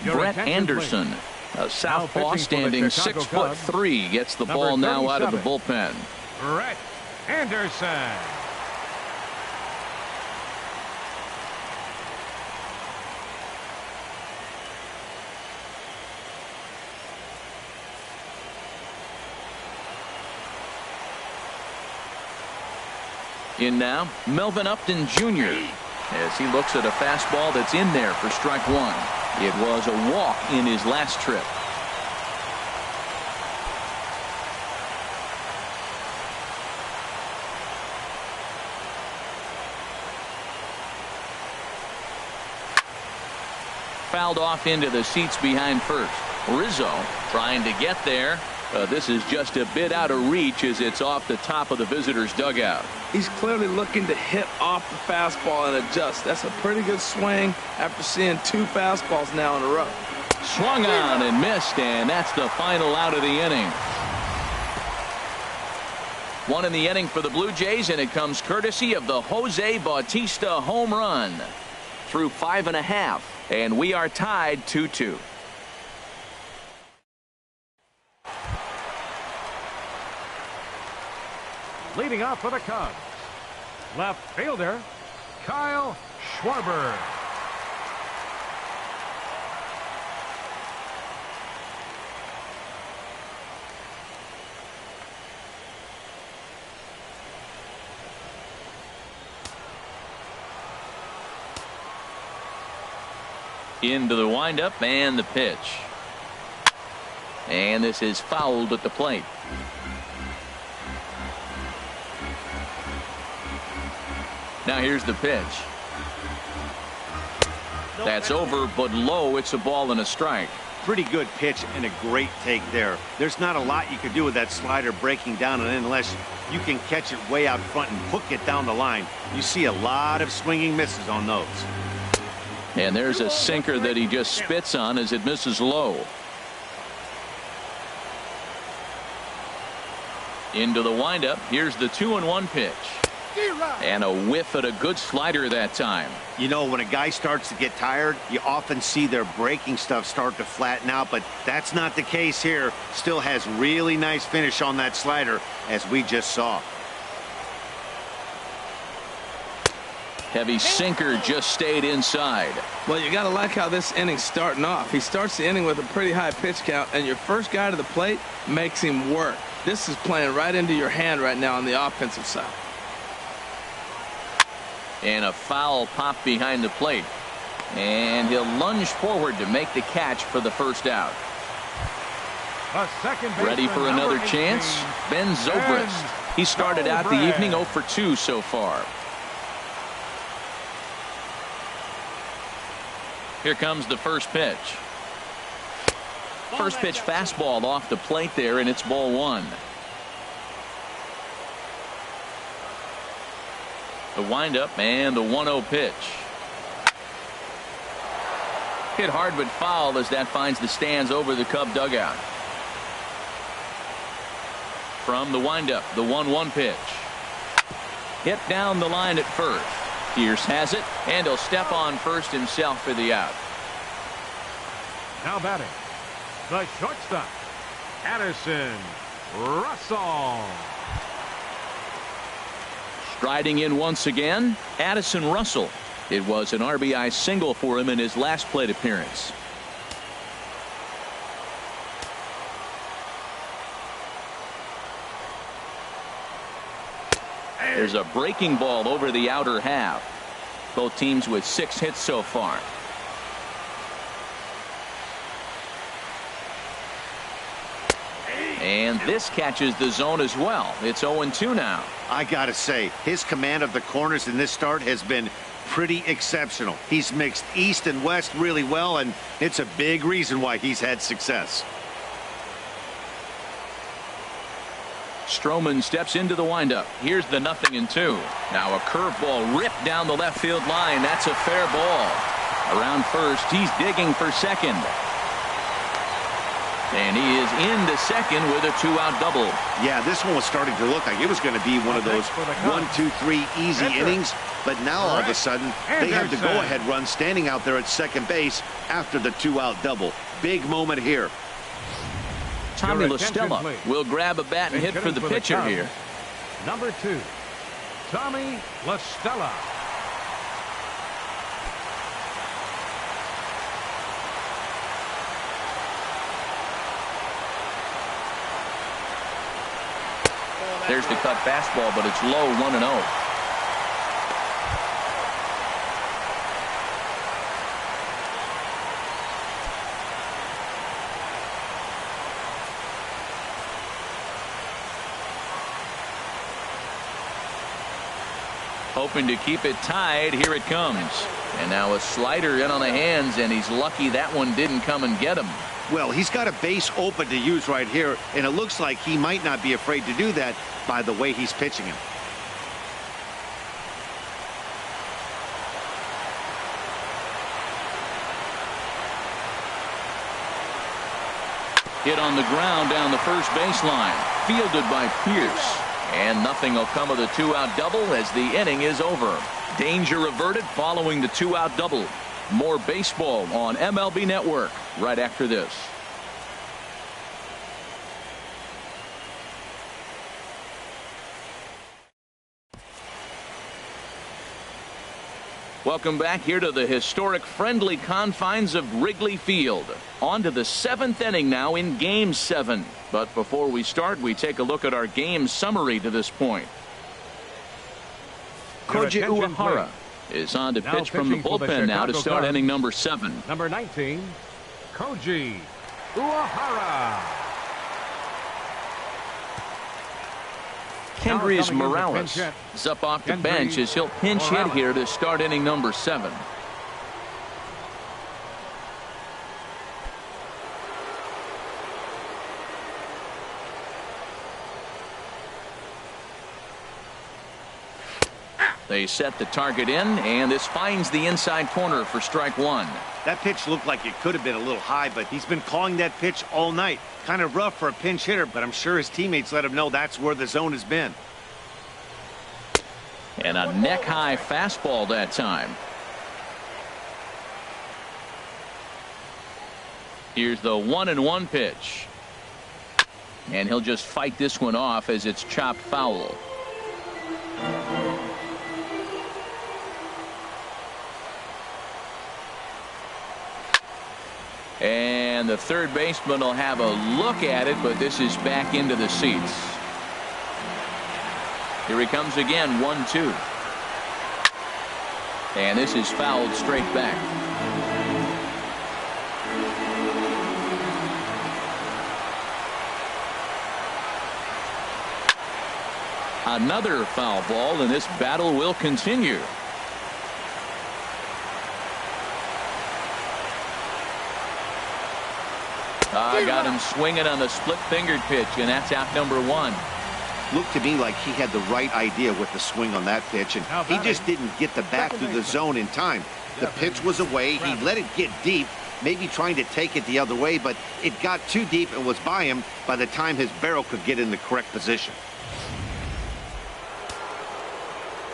Brett Anderson, a southpaw standing 6'3", gets the ball now out of the bullpen. Brett Anderson. In now, Melvin Upton Jr. as he looks at a fastball that's in there for strike one. It was a walk in his last trip. Fouled off into the seats behind first. Rizzo trying to get there. This is just a bit out of reach as it's off the top of the visitor's dugout. He's clearly looking to hit off the fastball and adjust. That's a pretty good swing after seeing 2 fastballs now in a row. Swung on and missed, and that's the final out of the inning. One in the inning for the Blue Jays, and it comes courtesy of the Jose Bautista home run through 5 1/2, and we are tied 2-2. Leading off for the Cubs, left fielder Kyle Schwarber. Into the windup and the pitch. And this is fouled at the plate. Now here's the pitch. That's over, but low. It's a ball and a strike. Pretty good pitch and a great take there. There's not a lot you can do with that slider breaking down, and unless you can catch it way out front and hook it down the line, you see a lot of swinging misses on those. And there's a sinker that he just spits on as it misses low. Into the windup. Here's the 2-1 pitch. And a whiff at a good slider that time. You know, when a guy starts to get tired, you often see their breaking stuff start to flatten out, but that's not the case here. Still has really nice finish on that slider, as we just saw. Heavy sinker just stayed inside. Well, you got to like how this inning's starting off. He starts the inning with a pretty high pitch count, and your first guy to the plate makes him work. This is playing right into your hand right now on the offensive side. And a foul pop behind the plate. And he'll lunge forward to make the catch for the first out. Ready for another chance? Ben Zobrist. He started out the evening 0 for 2 so far. Here comes the first pitch. First pitch fastball off the plate there, and it's ball 1. The windup and the 1-0 pitch. Hit hard but foul as that finds the stands over the Cub dugout. From the windup, the 1-1 pitch. Hit down the line at first. Pierce has it, and he'll step on first himself for the out. Now batting, the shortstop, Addison Russell. Striding in once again, Addison Russell. It was an RBI single for him in his last plate appearance. There's a breaking ball over the outer half. Both teams with 6 hits so far. And this catches the zone as well. It's 0-2 now. I gotta say, his command of the corners in this start has been pretty exceptional. He's mixed east and west really well, and it's a big reason why he's had success. Stroman steps into the windup. Here's the 0-2. Now a curveball ripped down the left field line. That's a fair ball. Around first, he's digging for second. And he is into second with a 2-out double. Yeah, this one was starting to look like it was going to be one of those 1, 2, 3 easy innings. But now all of a sudden, they have the go-ahead run standing out there at second base after the 2-out double. Big moment here. Tommy La Stella will grab a bat and hit for the pitcher here. Number 2, Tommy La Stella. There's the cut fastball, but it's low, 1-0. Hoping to keep it tied. Here it comes. And now a slider in on the hands, and he's lucky that one didn't come and get him. Well, he's got a base open to use right here, and it looks like he might not be afraid to do that by the way he's pitching him. Hit on the ground down the first baseline. Fielded by Pierce. And nothing will come of the 2-out double as the inning is over. Danger averted following the 2-out double. More baseball on MLB Network right after this. Welcome back here to the historic friendly confines of Wrigley Field. On to the 7th inning now in Game 7. But before we start, we take a look at our game summary to this point. Koji Uehara is on to pitch from the bullpen now to start inning number 7. Number 19, Koji Uehara. Kendrys Morales is up off the bench as he'll pinch hit here to start inning number 7. They set the target in, and this finds the inside corner for strike 1. That pitch looked like it could have been a little high, but he's been calling that pitch all night. Kind of rough for a pinch hitter, but I'm sure his teammates let him know that's where the zone has been. And a neck-high fastball that time. Here's the 1-1 pitch. And he'll just fight this one off as it's chopped foul. And the third baseman will have a look at it, but this is back into the seats. Here he comes again, 1-2. And this is fouled straight back. Another foul ball, and this battle will continue. Got him swinging on the split-fingered pitch, and that's out number 1. Looked to me like he had the right idea with the swing on that pitch, and he just didn't get the bat through the zone in time. The pitch was away. He let it get deep, maybe trying to take it the other way, but it got too deep and was by him by the time his barrel could get in the correct position.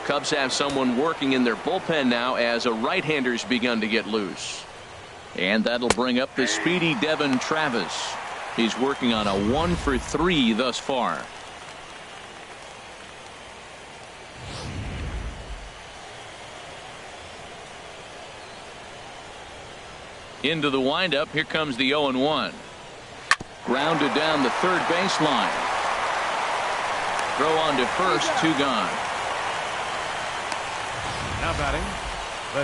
Cubs have someone working in their bullpen now as a right-hander's begun to get loose. And that'll bring up the speedy Devin Travis. He's working on a 1-for-3 thus far. Into the windup. Here comes the 0-1. Grounded down the third baseline. Throw on to first, 2 gone. Now batting.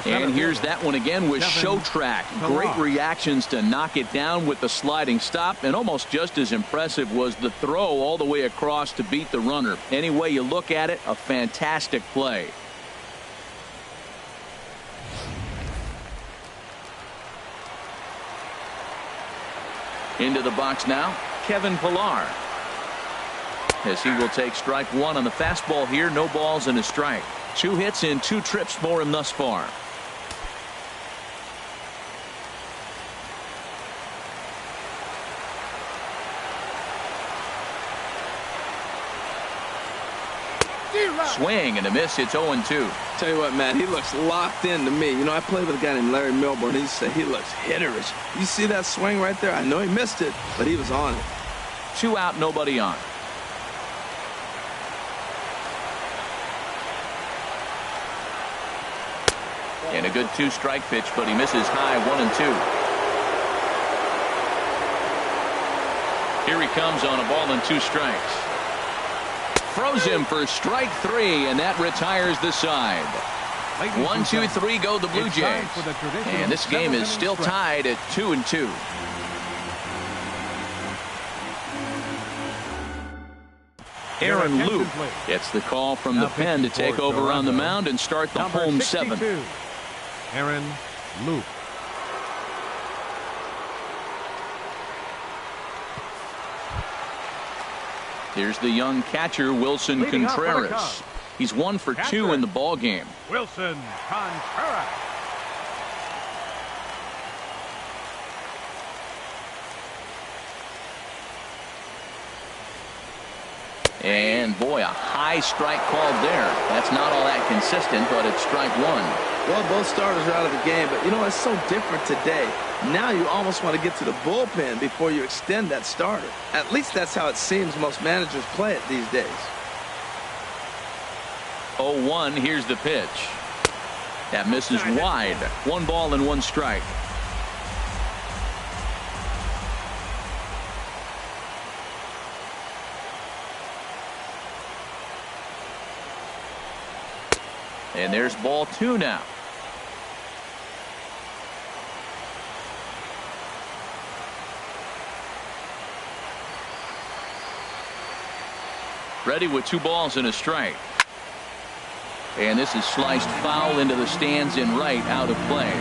And here's that one again with Show Track. Great reactions to knock it down with the sliding stop, and almost just as impressive was the throw all the way across to beat the runner. Any way you look at it, a fantastic play. Into the box now, Kevin Pillar. As he will take strike one on the fastball here. No balls and a strike. 2 hits in 2 trips for him thus far. Swing and a miss. It's 0-2. Tell you what, Matt, he looks locked in to me. You know, I played with a guy named Larry Milburn. He said he looks hitterish. You see that swing right there? I know he missed it, but he was on it. 2 out, nobody on. And a good 2-strike pitch, but he misses high. 1-2. Here he comes on a ball and 2 strikes. Throws him for strike 3, and that retires the side. 1, 2, 3 go the Blue Jays. And this game is still tied at 2-2. Aaron Loup gets the call from the pen to take over on the mound and start the home 7th. Aaron Loup. Here's the young catcher, Wilson Contreras. He's 1 for 2 in the ball game. Wilson Contreras. And boy, a high strike called there. That's not all that consistent, but it's strike 1. Well, both starters are out of the game, but you know, it's so different today. Now you almost want to get to the bullpen before you extend that starter. At least that's how it seems most managers play it these days. 0-1, here's the pitch. That misses wide. 1 ball and 1 strike. And there's ball 2 now. Ready with 2 balls and a strike. And this is sliced foul into the stands in right, out of play.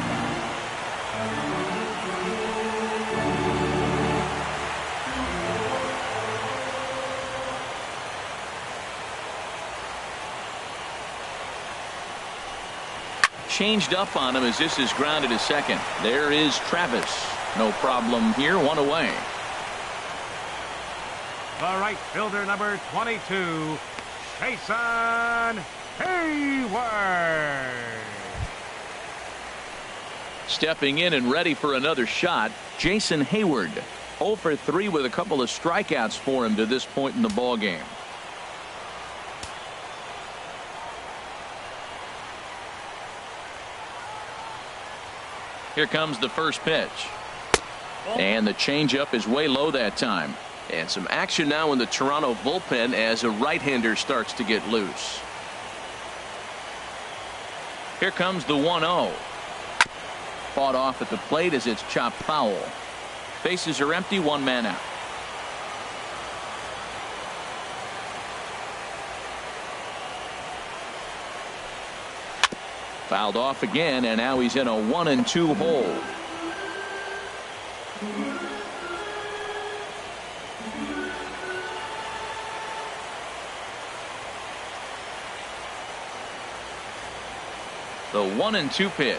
Changed up on him as this is grounded to second. There is Travis. No problem here. 1 away. The right fielder, number 22, Jason Hayward. Stepping in and ready for another shot, Jason Hayward. 0 for 3 with a couple of strikeouts for him to this point in the ball game. Here comes the first pitch. And the changeup is way low that time. And some action now in the Toronto bullpen as a right-hander starts to get loose. Here comes the 1-0. Fought off at the plate as it's chopped foul. Bases are empty, 1 man out. Fouled off again, and now he's in a 1-2 hole. The 1-2 pitch.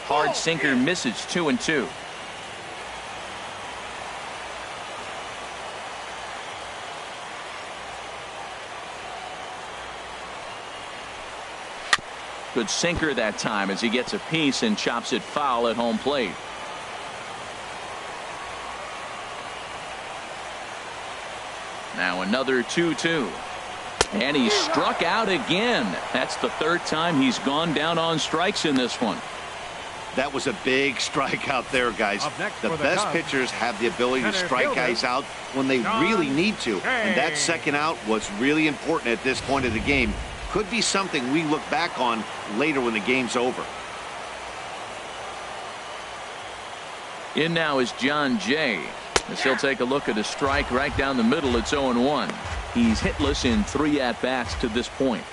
Hard sinker misses. 2-2. Good sinker that time as he gets a piece and chops it foul at home plate. Now another 2-2. And he struck out again. That's the 3rd time he's gone down on strikes in this one. That was a big strikeout there, guys. The best pitchers have the ability to strike guys out when they really need to. And that second out was really important at this point of the game. Could be something we look back on later when the game's over. In now is John Jay, as he'll take a look at a strike right down the middle. It's 0-1. He's hitless in 3 at-bats to this point.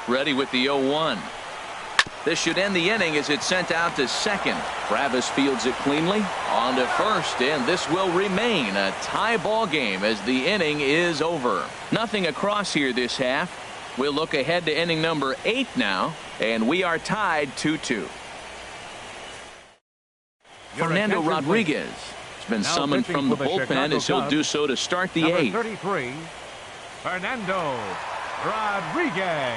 Ready with the 0-1. This should end the inning as it's sent out to second. Travis fields it cleanly on to first, and this will remain a tie ball game as the inning is over. Nothing across here this half. We'll look ahead to inning number 8 now, and we are tied 2-2. Fernando Rodriguez has been summoned from the bullpen as he'll do so to start the 8th. 33, Fernando Rodriguez.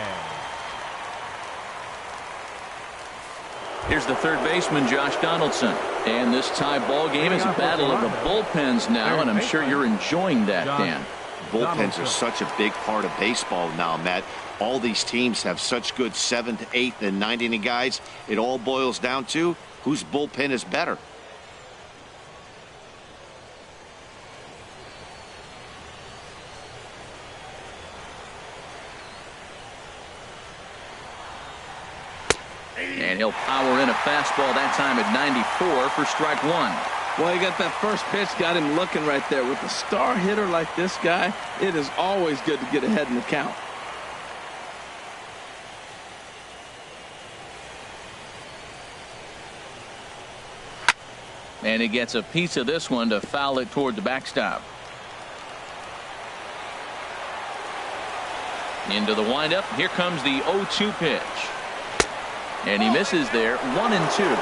Here's the third baseman, Josh Donaldson. And this tie ball game is a battle of the bullpens now, and I'm sure you're enjoying that, Dan. Bullpens are such a big part of baseball now, Matt. All these teams have such good 7th, 8th, and 9th inning guys. It all boils down to whose bullpen is better. And he'll power in a fastball that time at 94 for strike 1. Well, he got that first pitch, got him looking right there. With a star hitter like this guy, it is always good to get ahead in the count. And he gets a piece of this one to foul it toward the backstop. Into the windup. Here comes the 0-2 pitch. And he misses there. 1-2.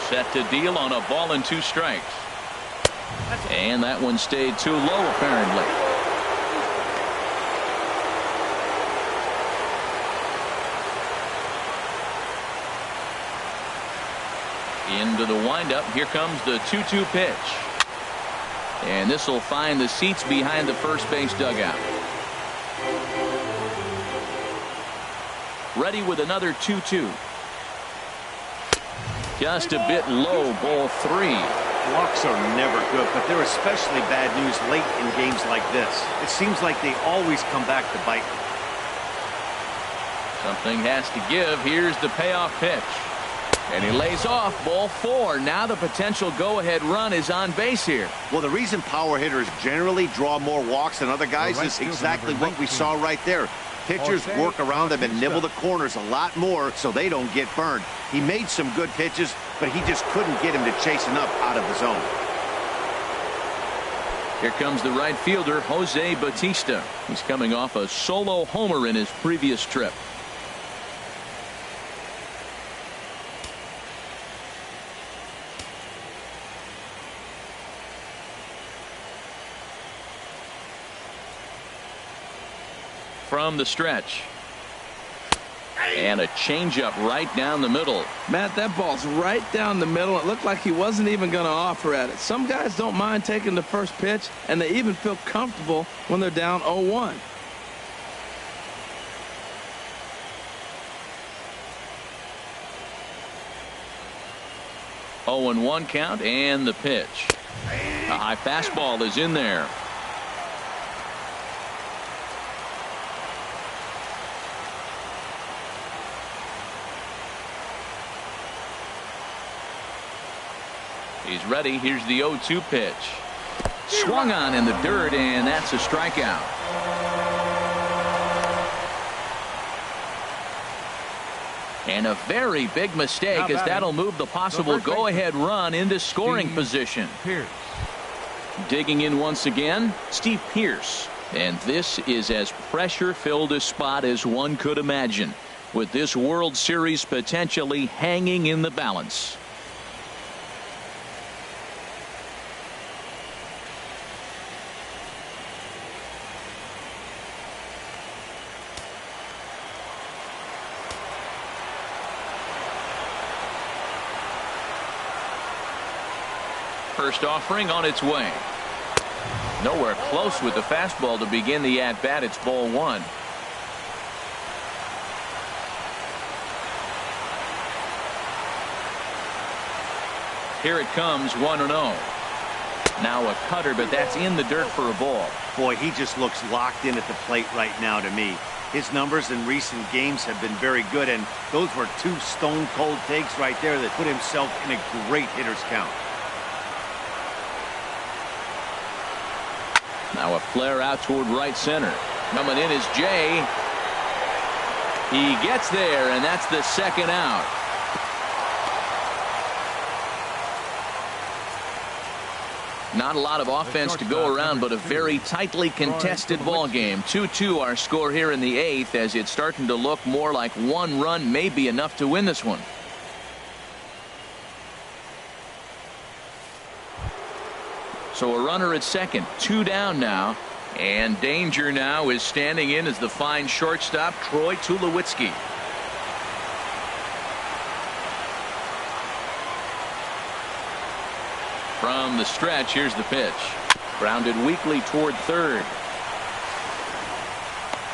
Set to deal on a ball and 2 strikes. And that one stayed too low, apparently. Into the windup. Here comes the 2-2 pitch. And this will find the seats behind the first base dugout. Ready with another 2-2. Just a bit low, ball 3. Walks are never good, but they're especially bad news late in games like this. It seems like they always come back to bite them. Something has to give. Here's the payoff pitch. And he lays off, ball 4. Now the potential go-ahead run is on base here. Well, the reason power hitters generally draw more walks than other guys is exactly what we saw right there. Pitchers work around them and nibble the corners a lot more so they don't get burned. He made some good pitches, but he just couldn't get him to chase enough out of the zone. Here comes the right fielder, Jose Bautista. He's coming off a solo homer in his previous trip. From the stretch. And a changeup right down the middle. Matt, that ball's right down the middle. It looked like he wasn't even going to offer at it. Some guys don't mind taking the first pitch, and they even feel comfortable when they're down 0-1. Oh, 0-1 count, and the pitch. A high fastball is in there. He's ready. Here's the 0-2 pitch. Swung on in the dirt, and that's a strikeout. And a very big mistake, as that'll move the possible go-ahead run into scoring position. Digging in once again, Steve Pearce. And this is as pressure-filled a spot as one could imagine, with this World Series potentially hanging in the balance. First offering on its way. Nowhere close with the fastball to begin the at-bat. It's ball 1. Here it comes, 1-0. Now a cutter, but that's in the dirt for a ball. Boy, he just looks locked in at the plate right now to me. His numbers in recent games have been very good, and those were two stone-cold takes right there that put himself in a great hitter's count. Now a flare out toward right center. Coming in is Jay. He gets there, and that's the second out. Not a lot of offense to go around, but a very tightly contested ball game. 2-2 our score here in the 8th, as it's starting to look more like one run may be enough to win this one. So a runner at second, 2 down now, and danger now is standing in as the fine shortstop Troy Tulowitzki. From the stretch, here's the pitch. Grounded weakly toward third.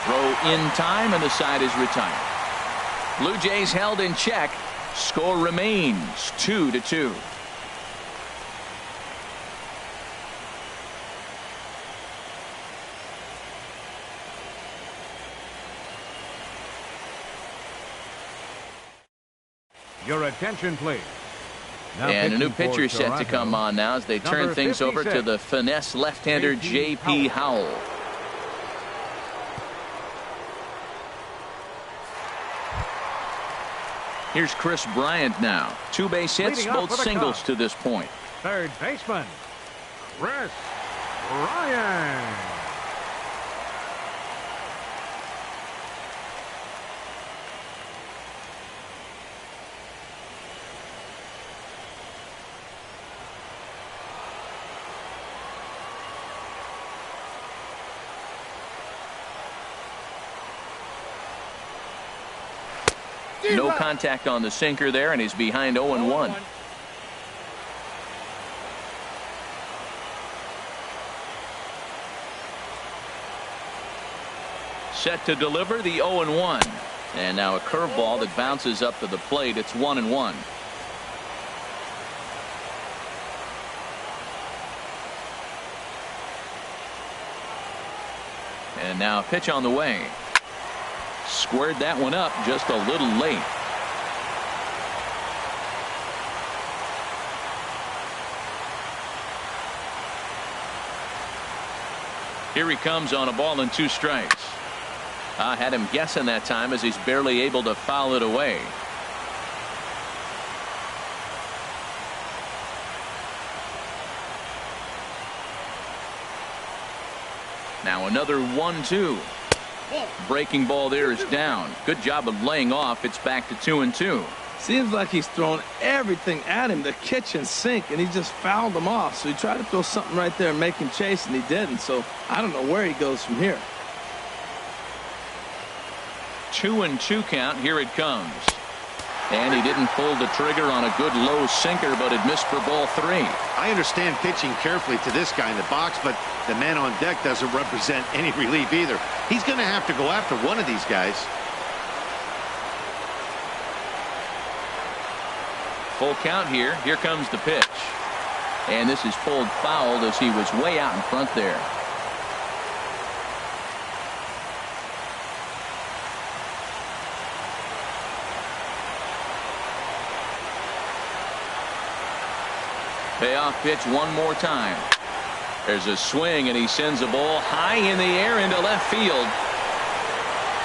Throw in time, and the side is retired. Blue Jays held in check. Score remains 2-2. Your attention, please. Now and a new pitching pitcher for set to Toronto, come on now as they turn number things over to 56, the finesse left-hander J.P. Howell. Here's Chris Bryant now. 2 base hits, Leading off both for the singles Cubs. to this point. Third baseman, Chris Bryant. No contact on the sinker there, and he's behind 0-1. Set to deliver the 0-1. And now a curveball that bounces up to the plate. It's 1-1. And now a pitch on the way. Squared that one up just a little late. Here he comes on a ball and 2 strikes. I had him guessing that time as he's barely able to foul it away. Now another 1-2. Breaking ball there is down. Good job of laying off. It's back to 2-2. Seems like he's thrown everything at him, the kitchen sink, and he just fouled him off. So he tried to throw something right there and make him chase, and he didn't. So I don't know where he goes from here. 2-2 count. Here it comes. And he didn't pull the trigger on a good low sinker, but it missed for ball 3. I understand pitching carefully to this guy in the box, but the man on deck doesn't represent any relief either. He's going to have to go after one of these guys. Full count here. Here comes the pitch. And this is pulled foul as he was way out in front there. Payoff pitch one more time. There's a swing, and he sends a ball high in the air into left field.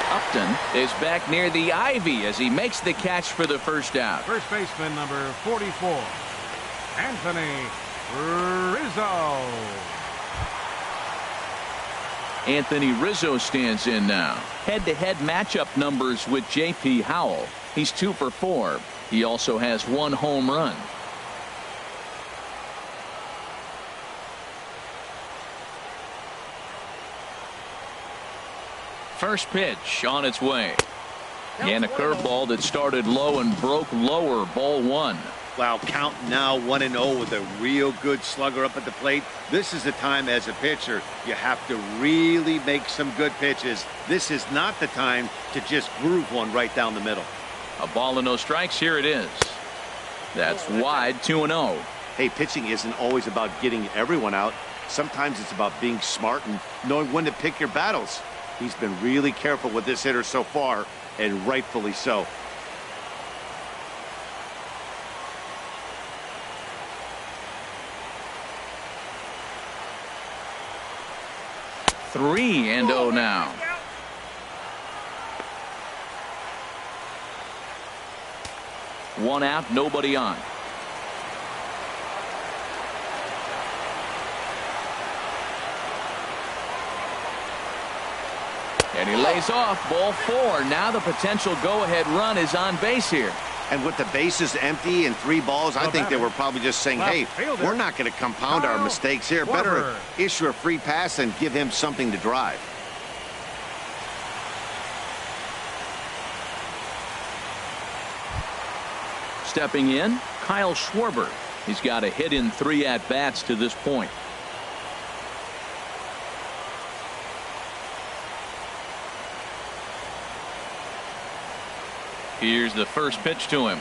Upton is back near the ivy as he makes the catch for the first out. First baseman, number 44, Anthony Rizzo. Anthony Rizzo stands in now. Head-to-head matchup numbers with J.P. Howell. He's 2 for 4. He also has 1 home run. First pitch on its way. And a curveball that started low and broke lower. Ball 1. Wow, count now 1-0 with a real good slugger up at the plate. This is the time as a pitcher you have to really make some good pitches. This is not the time to just groove one right down the middle. A ball and no strikes. Here it is. That's wide. 2-0. Hey, pitching isn't always about getting everyone out. Sometimes it's about being smart and knowing when to pick your battles. He's been really careful with this hitter so far, and rightfully so. Three and 0 now. One out, nobody on. And he lays off, ball 4. Now the potential go-ahead run is on base here. And with the bases empty and 3 balls, I think they were probably just saying, hey, we're not going to compound our mistakes here. Better issue a free pass and give him something to drive. Stepping in, Kyle Schwarber. He's got a hit in 3 at-bats to this point. Here's the first pitch to him.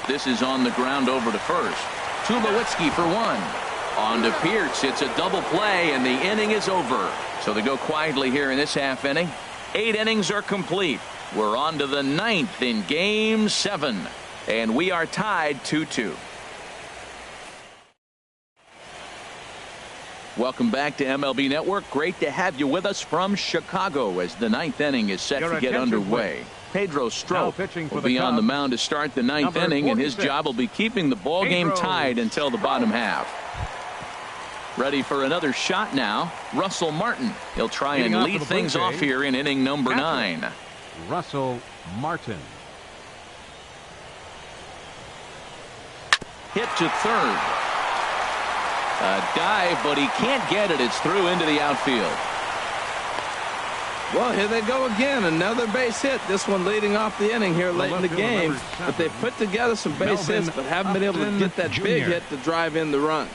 This is on the ground over to first. Tulowitzki for 1. On to Pearce. It's a double play, and the inning is over. So they go quietly here in this half inning. 8 innings are complete. We're on to the 9th in Game 7. And we are tied 2-2. Welcome back to MLB Network. Great to have you with us from Chicago as the 9th inning is set to get underway. Pedro Strop will be on the mound to start the 9th inning, and his job will be keeping the ball game tied until the bottom half. Ready for another shot now, Russell Martin. He'll try and lead things off here in inning number 9. Russell Martin. Hit to third. A dive, but he can't get it. It's through into the outfield. Well, here they go again. Another base hit. This one leading off the inning here late in the game. But they put together some base hits, but haven't been able to get that big hit to drive in the run.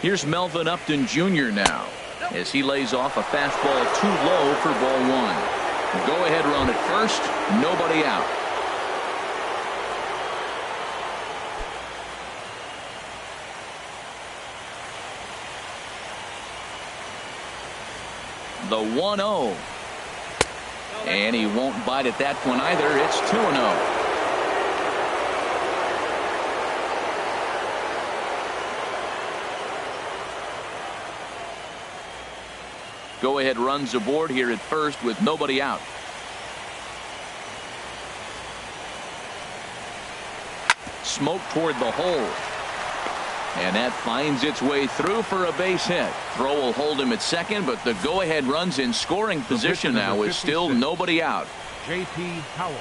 Here's Melvin Upton Jr. now as he lays off a fastball too low for ball 1. Go ahead run at first, nobody out. The 1-0. And he won't bite at that one either. It's 2-0. Go-ahead runs aboard here at first with nobody out. Smoke toward the hole. And that finds its way through for a base hit. Throw will hold him at second, but the go-ahead runs in scoring position now with still nobody out. J.P. Howell.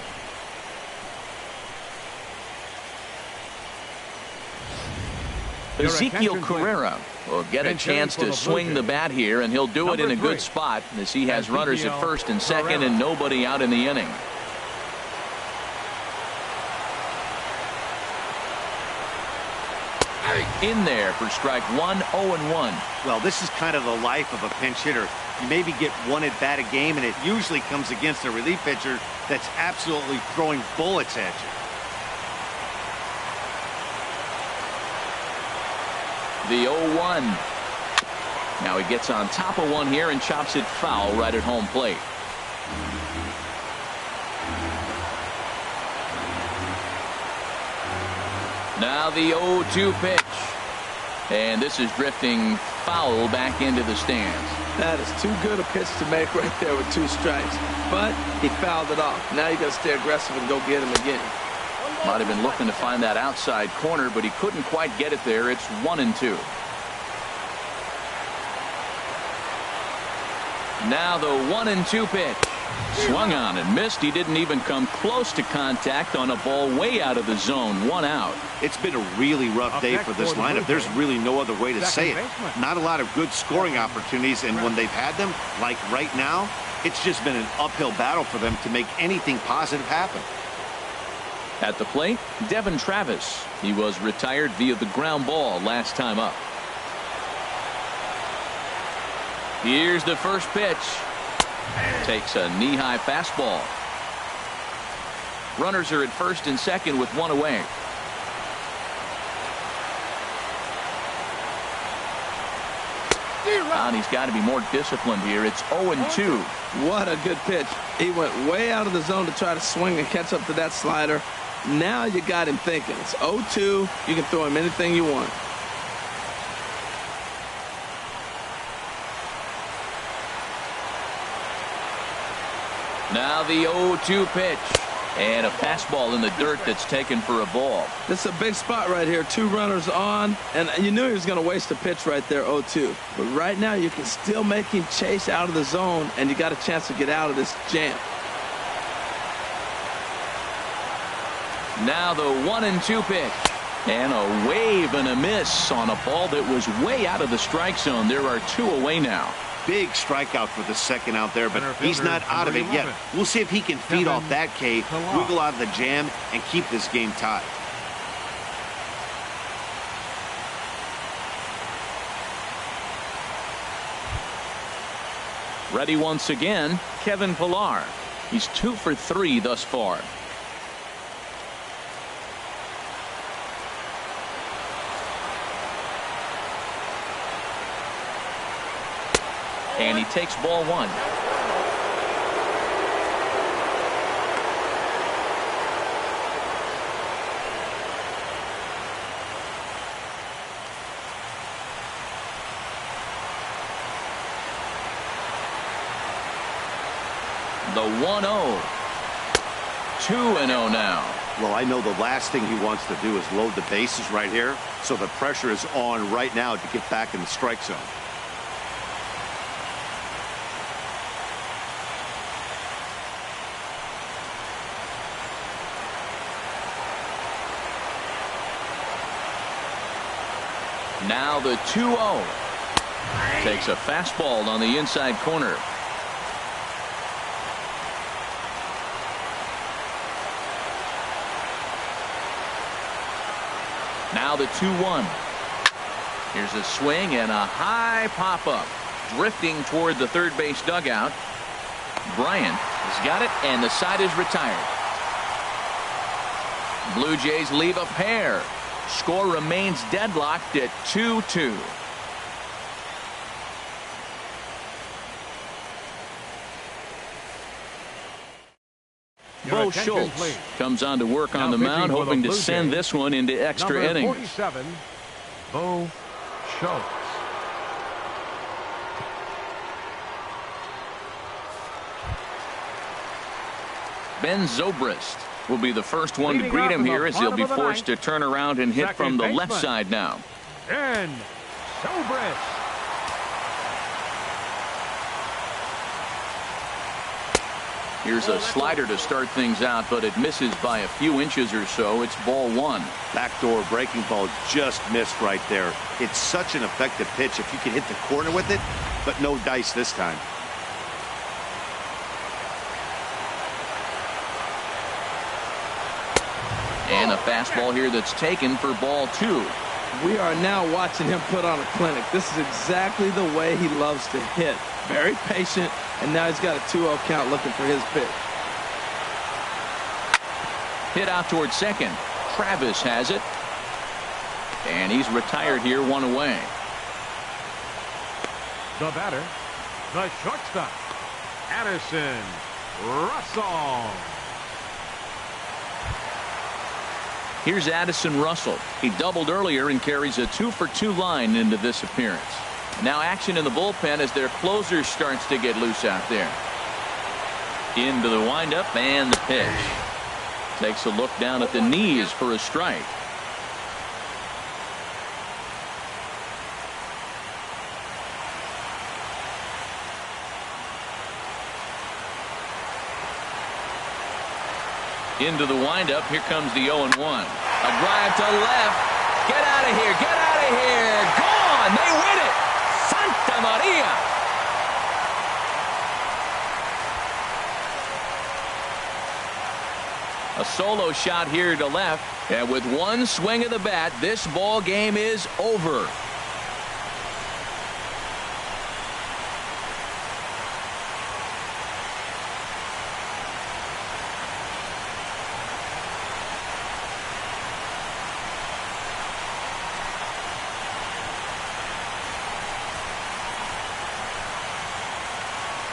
Ezekiel Carrera will get a chance to swing the bat here, and he'll do it in a good spot as he has runners at first and second and nobody out in the inning. In there for strike 1, 0-1. Well, this is kind of the life of a pinch hitter. You maybe get 1 at bat a game, and it usually comes against a relief pitcher that's absolutely throwing bullets at you. The 0-1. Now he gets on top of one here and chops it foul right at home plate. Now the 0-2 pitch. And this is drifting foul back into the stands. That is too good a pitch to make right there with 2 strikes. But he fouled it off. Now you got to stay aggressive and go get him again. Might have been looking to find that outside corner, but he couldn't quite get it there. It's 1-2. Now the 1-2 pitch. Swung on and missed. He didn't even come close to contact on a ball way out of the zone. 1 out. It's been a really rough day for this lineup. There's really no other way to say it. Not a lot of good scoring opportunities, and when they've had them, like right now, it's just been an uphill battle for them to make anything positive happen. At the plate, Devin Travis. He was retired via the ground ball last time up. Here's the first pitch. Takes a knee-high fastball. Runners are at first and second with one away. And he's got to be more disciplined here. It's 0-2. What a good pitch. He went way out of the zone to try to swing and catch up to that slider. Now you got him thinking. It's 0-2. You can throw him anything you want. Now the 0-2 pitch. And a fastball in the dirt that's taken for a ball. This is a big spot right here. 2 runners on. And you knew he was going to waste a pitch right there, 0-2. But right now you can still make him chase out of the zone. And you got a chance to get out of this jam. Now the 1-2 pitch. And a wave and a miss on a ball that was way out of the strike zone. There are 2 away now. Big strikeout for the second out there, but he's not out of it yet. We'll see if he can feed off that K, wiggle out of the jam, and keep this game tied. Ready once again, Kevin Pillar. He's 2 for 3 thus far. And he takes ball 1. The 1-0. 2-0 now. Well, I know the last thing he wants to do is load the bases right here, so the pressure is on right now to get back in the strike zone. Now the 2-0. Takes a fastball on the inside corner. Now the 2-1. Here's a swing and a high pop-up. Drifting toward the third base dugout. Bryant has got it, and the side is retired. Blue Jays leave a pair. Score remains deadlocked at 2-2. Bo Schultz comes on to work on the mound, hoping to send this one into extra innings. 47, Bo Schultz. Ben Zobrist will be the first one to greet him here, as he'll be forced to turn around and hit from the left side now. Ben Zobrist. Here's a slider to start things out, but it misses by a few inches or so. It's ball 1. Backdoor breaking ball just missed right there. It's such an effective pitch if you can hit the corner with it, but no dice this time. And a fastball here that's taken for ball 2. We are now watching him put on a clinic. This is exactly the way he loves to hit. Very patient, and now he's got a 2-0 count looking for his pitch. Hit out toward second. Travis has it. And he's retired here, 1 away. The batter, the shortstop, Addison Russell. Here's Addison Russell. He doubled earlier and carries a 2-for-2 line into this appearance. Now action in the bullpen as their closer starts to get loose out there. Into the windup and the pitch. Takes a look down at the knees for a strike. Into the windup. Here comes the 0-1. A drive to left. Get out of here. Get out of here. Gone. They win it. Santa Maria. A solo shot here to left. And with one swing of the bat, this ball game is over.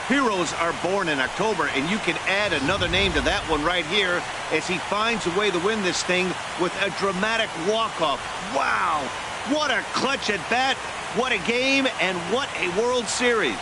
Heroes are born in October, and you can add another name to that one right here as he finds a way to win this thing with a dramatic walk-off. Wow! What a clutch at bat, what a game, and what a World Series.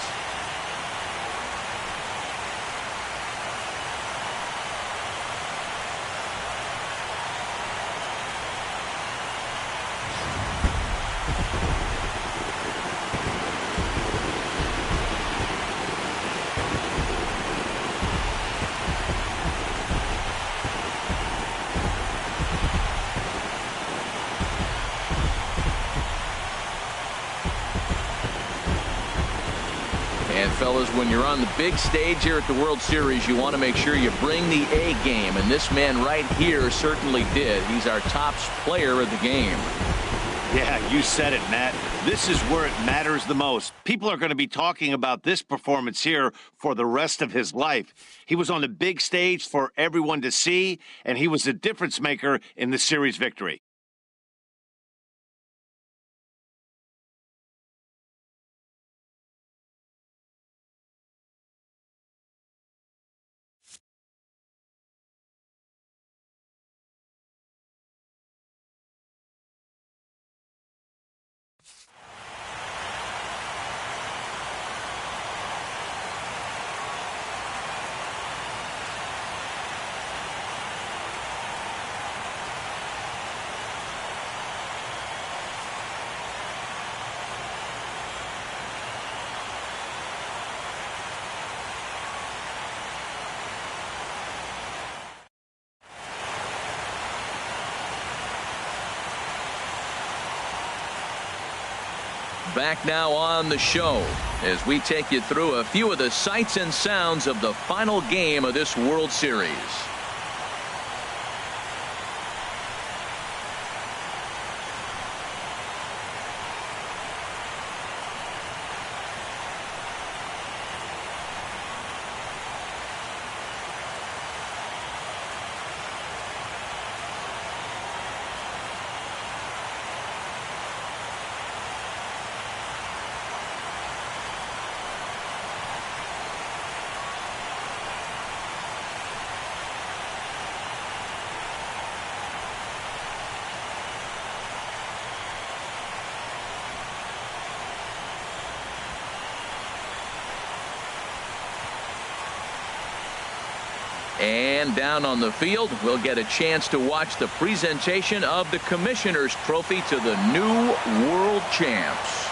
And fellas, when you're on the big stage here at the World Series, you want to make sure you bring the A game, and this man right here certainly did. He's our top player of the game. Yeah, you said it, Matt. This is where it matters the most. People are going to be talking about this performance here for the rest of his life. He was on the big stage for everyone to see, and he was a difference maker in the series victory. Back now on the show as we take you through a few of the sights and sounds of the final game of this World Series. And down on the field, we'll get a chance to watch the presentation of the Commissioner's Trophy to the new world champs.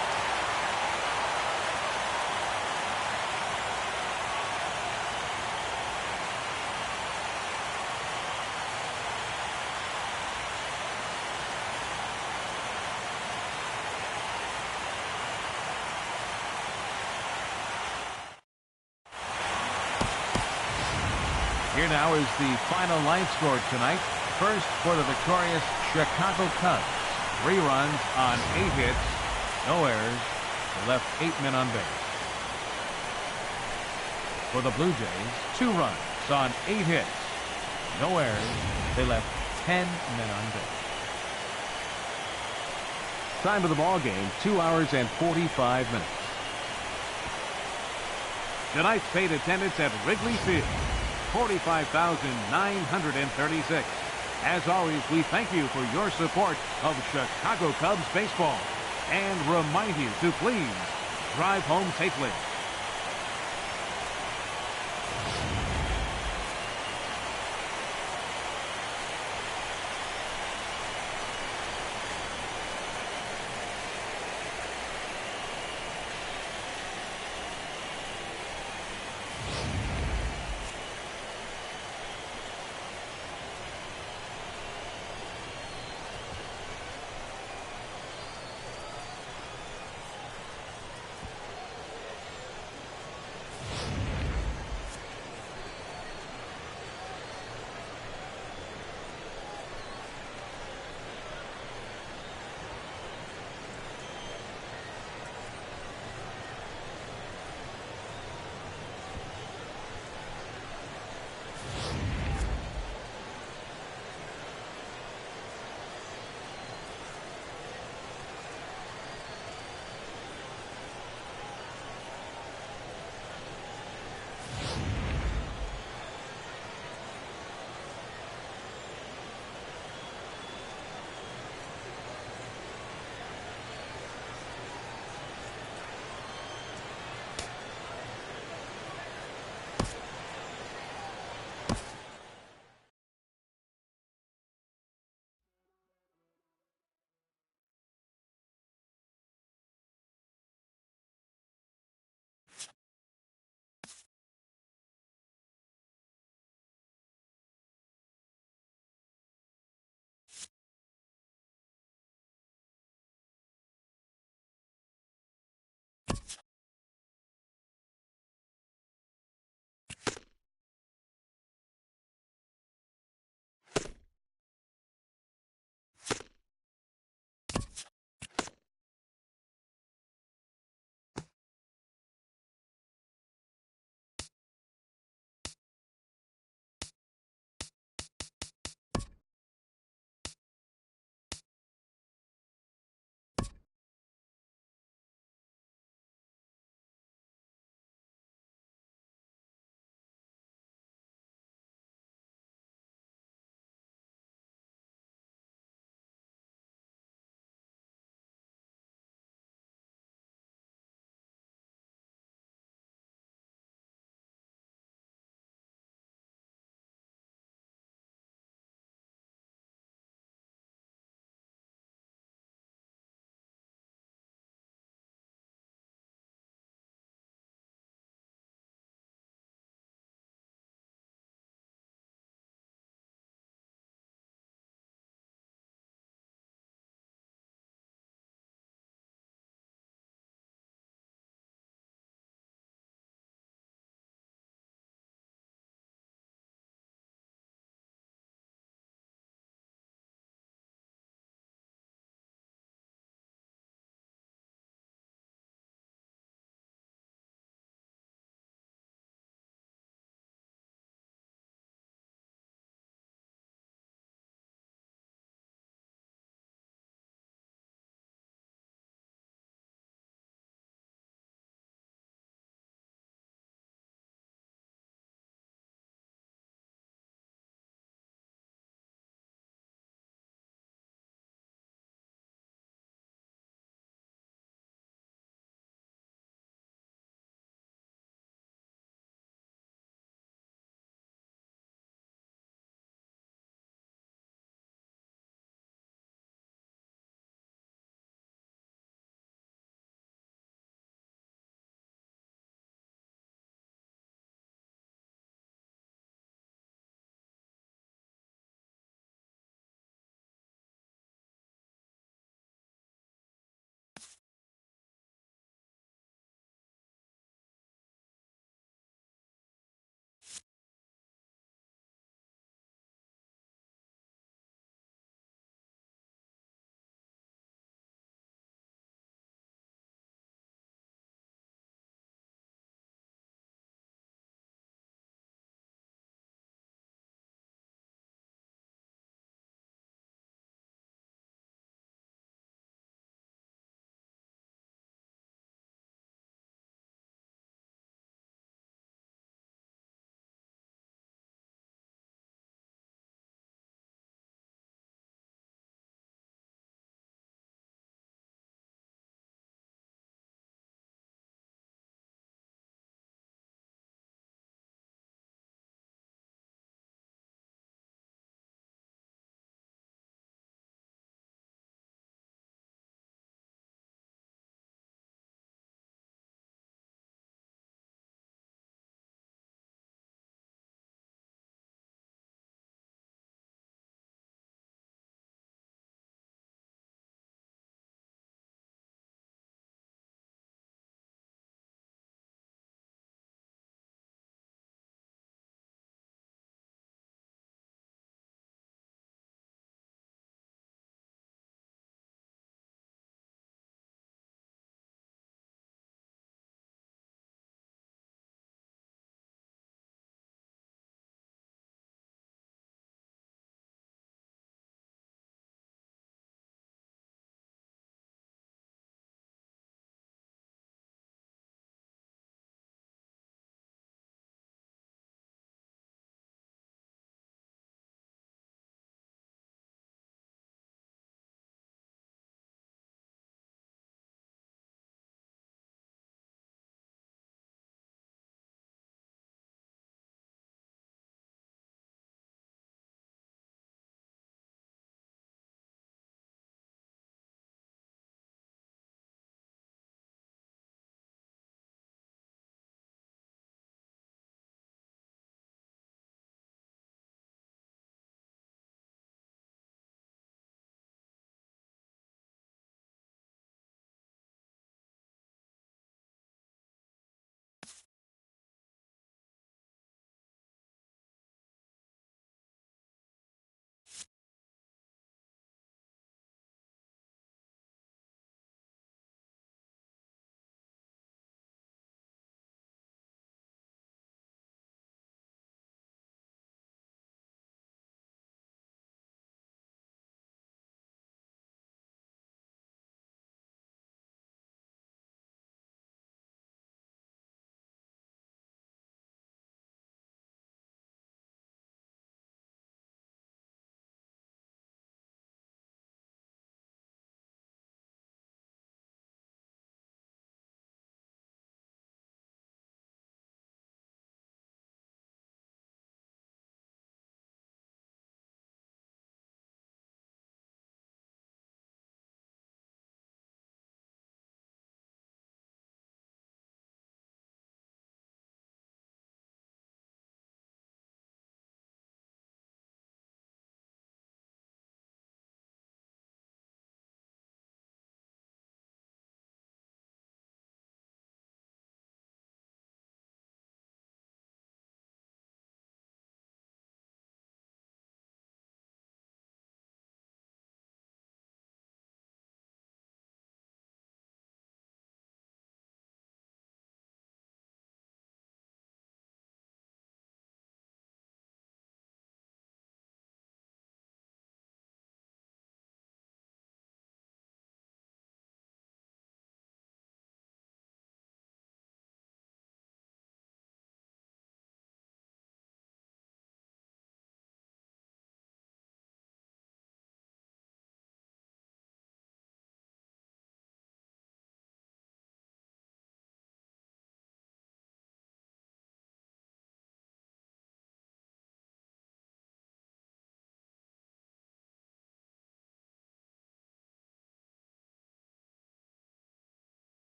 Here now is the final line score tonight. First for the victorious Chicago Cubs. 3 runs on 8 hits, no errors. They left 8 men on base. For the Blue Jays, 2 runs on 8 hits, no errors. They left 10 men on base. Time of the ball game, 2 hours and 45 minutes. Tonight's paid attendance at Wrigley Field, 45,936. As always, we thank you for your support of Chicago Cubs baseball and remind you to please drive home safely.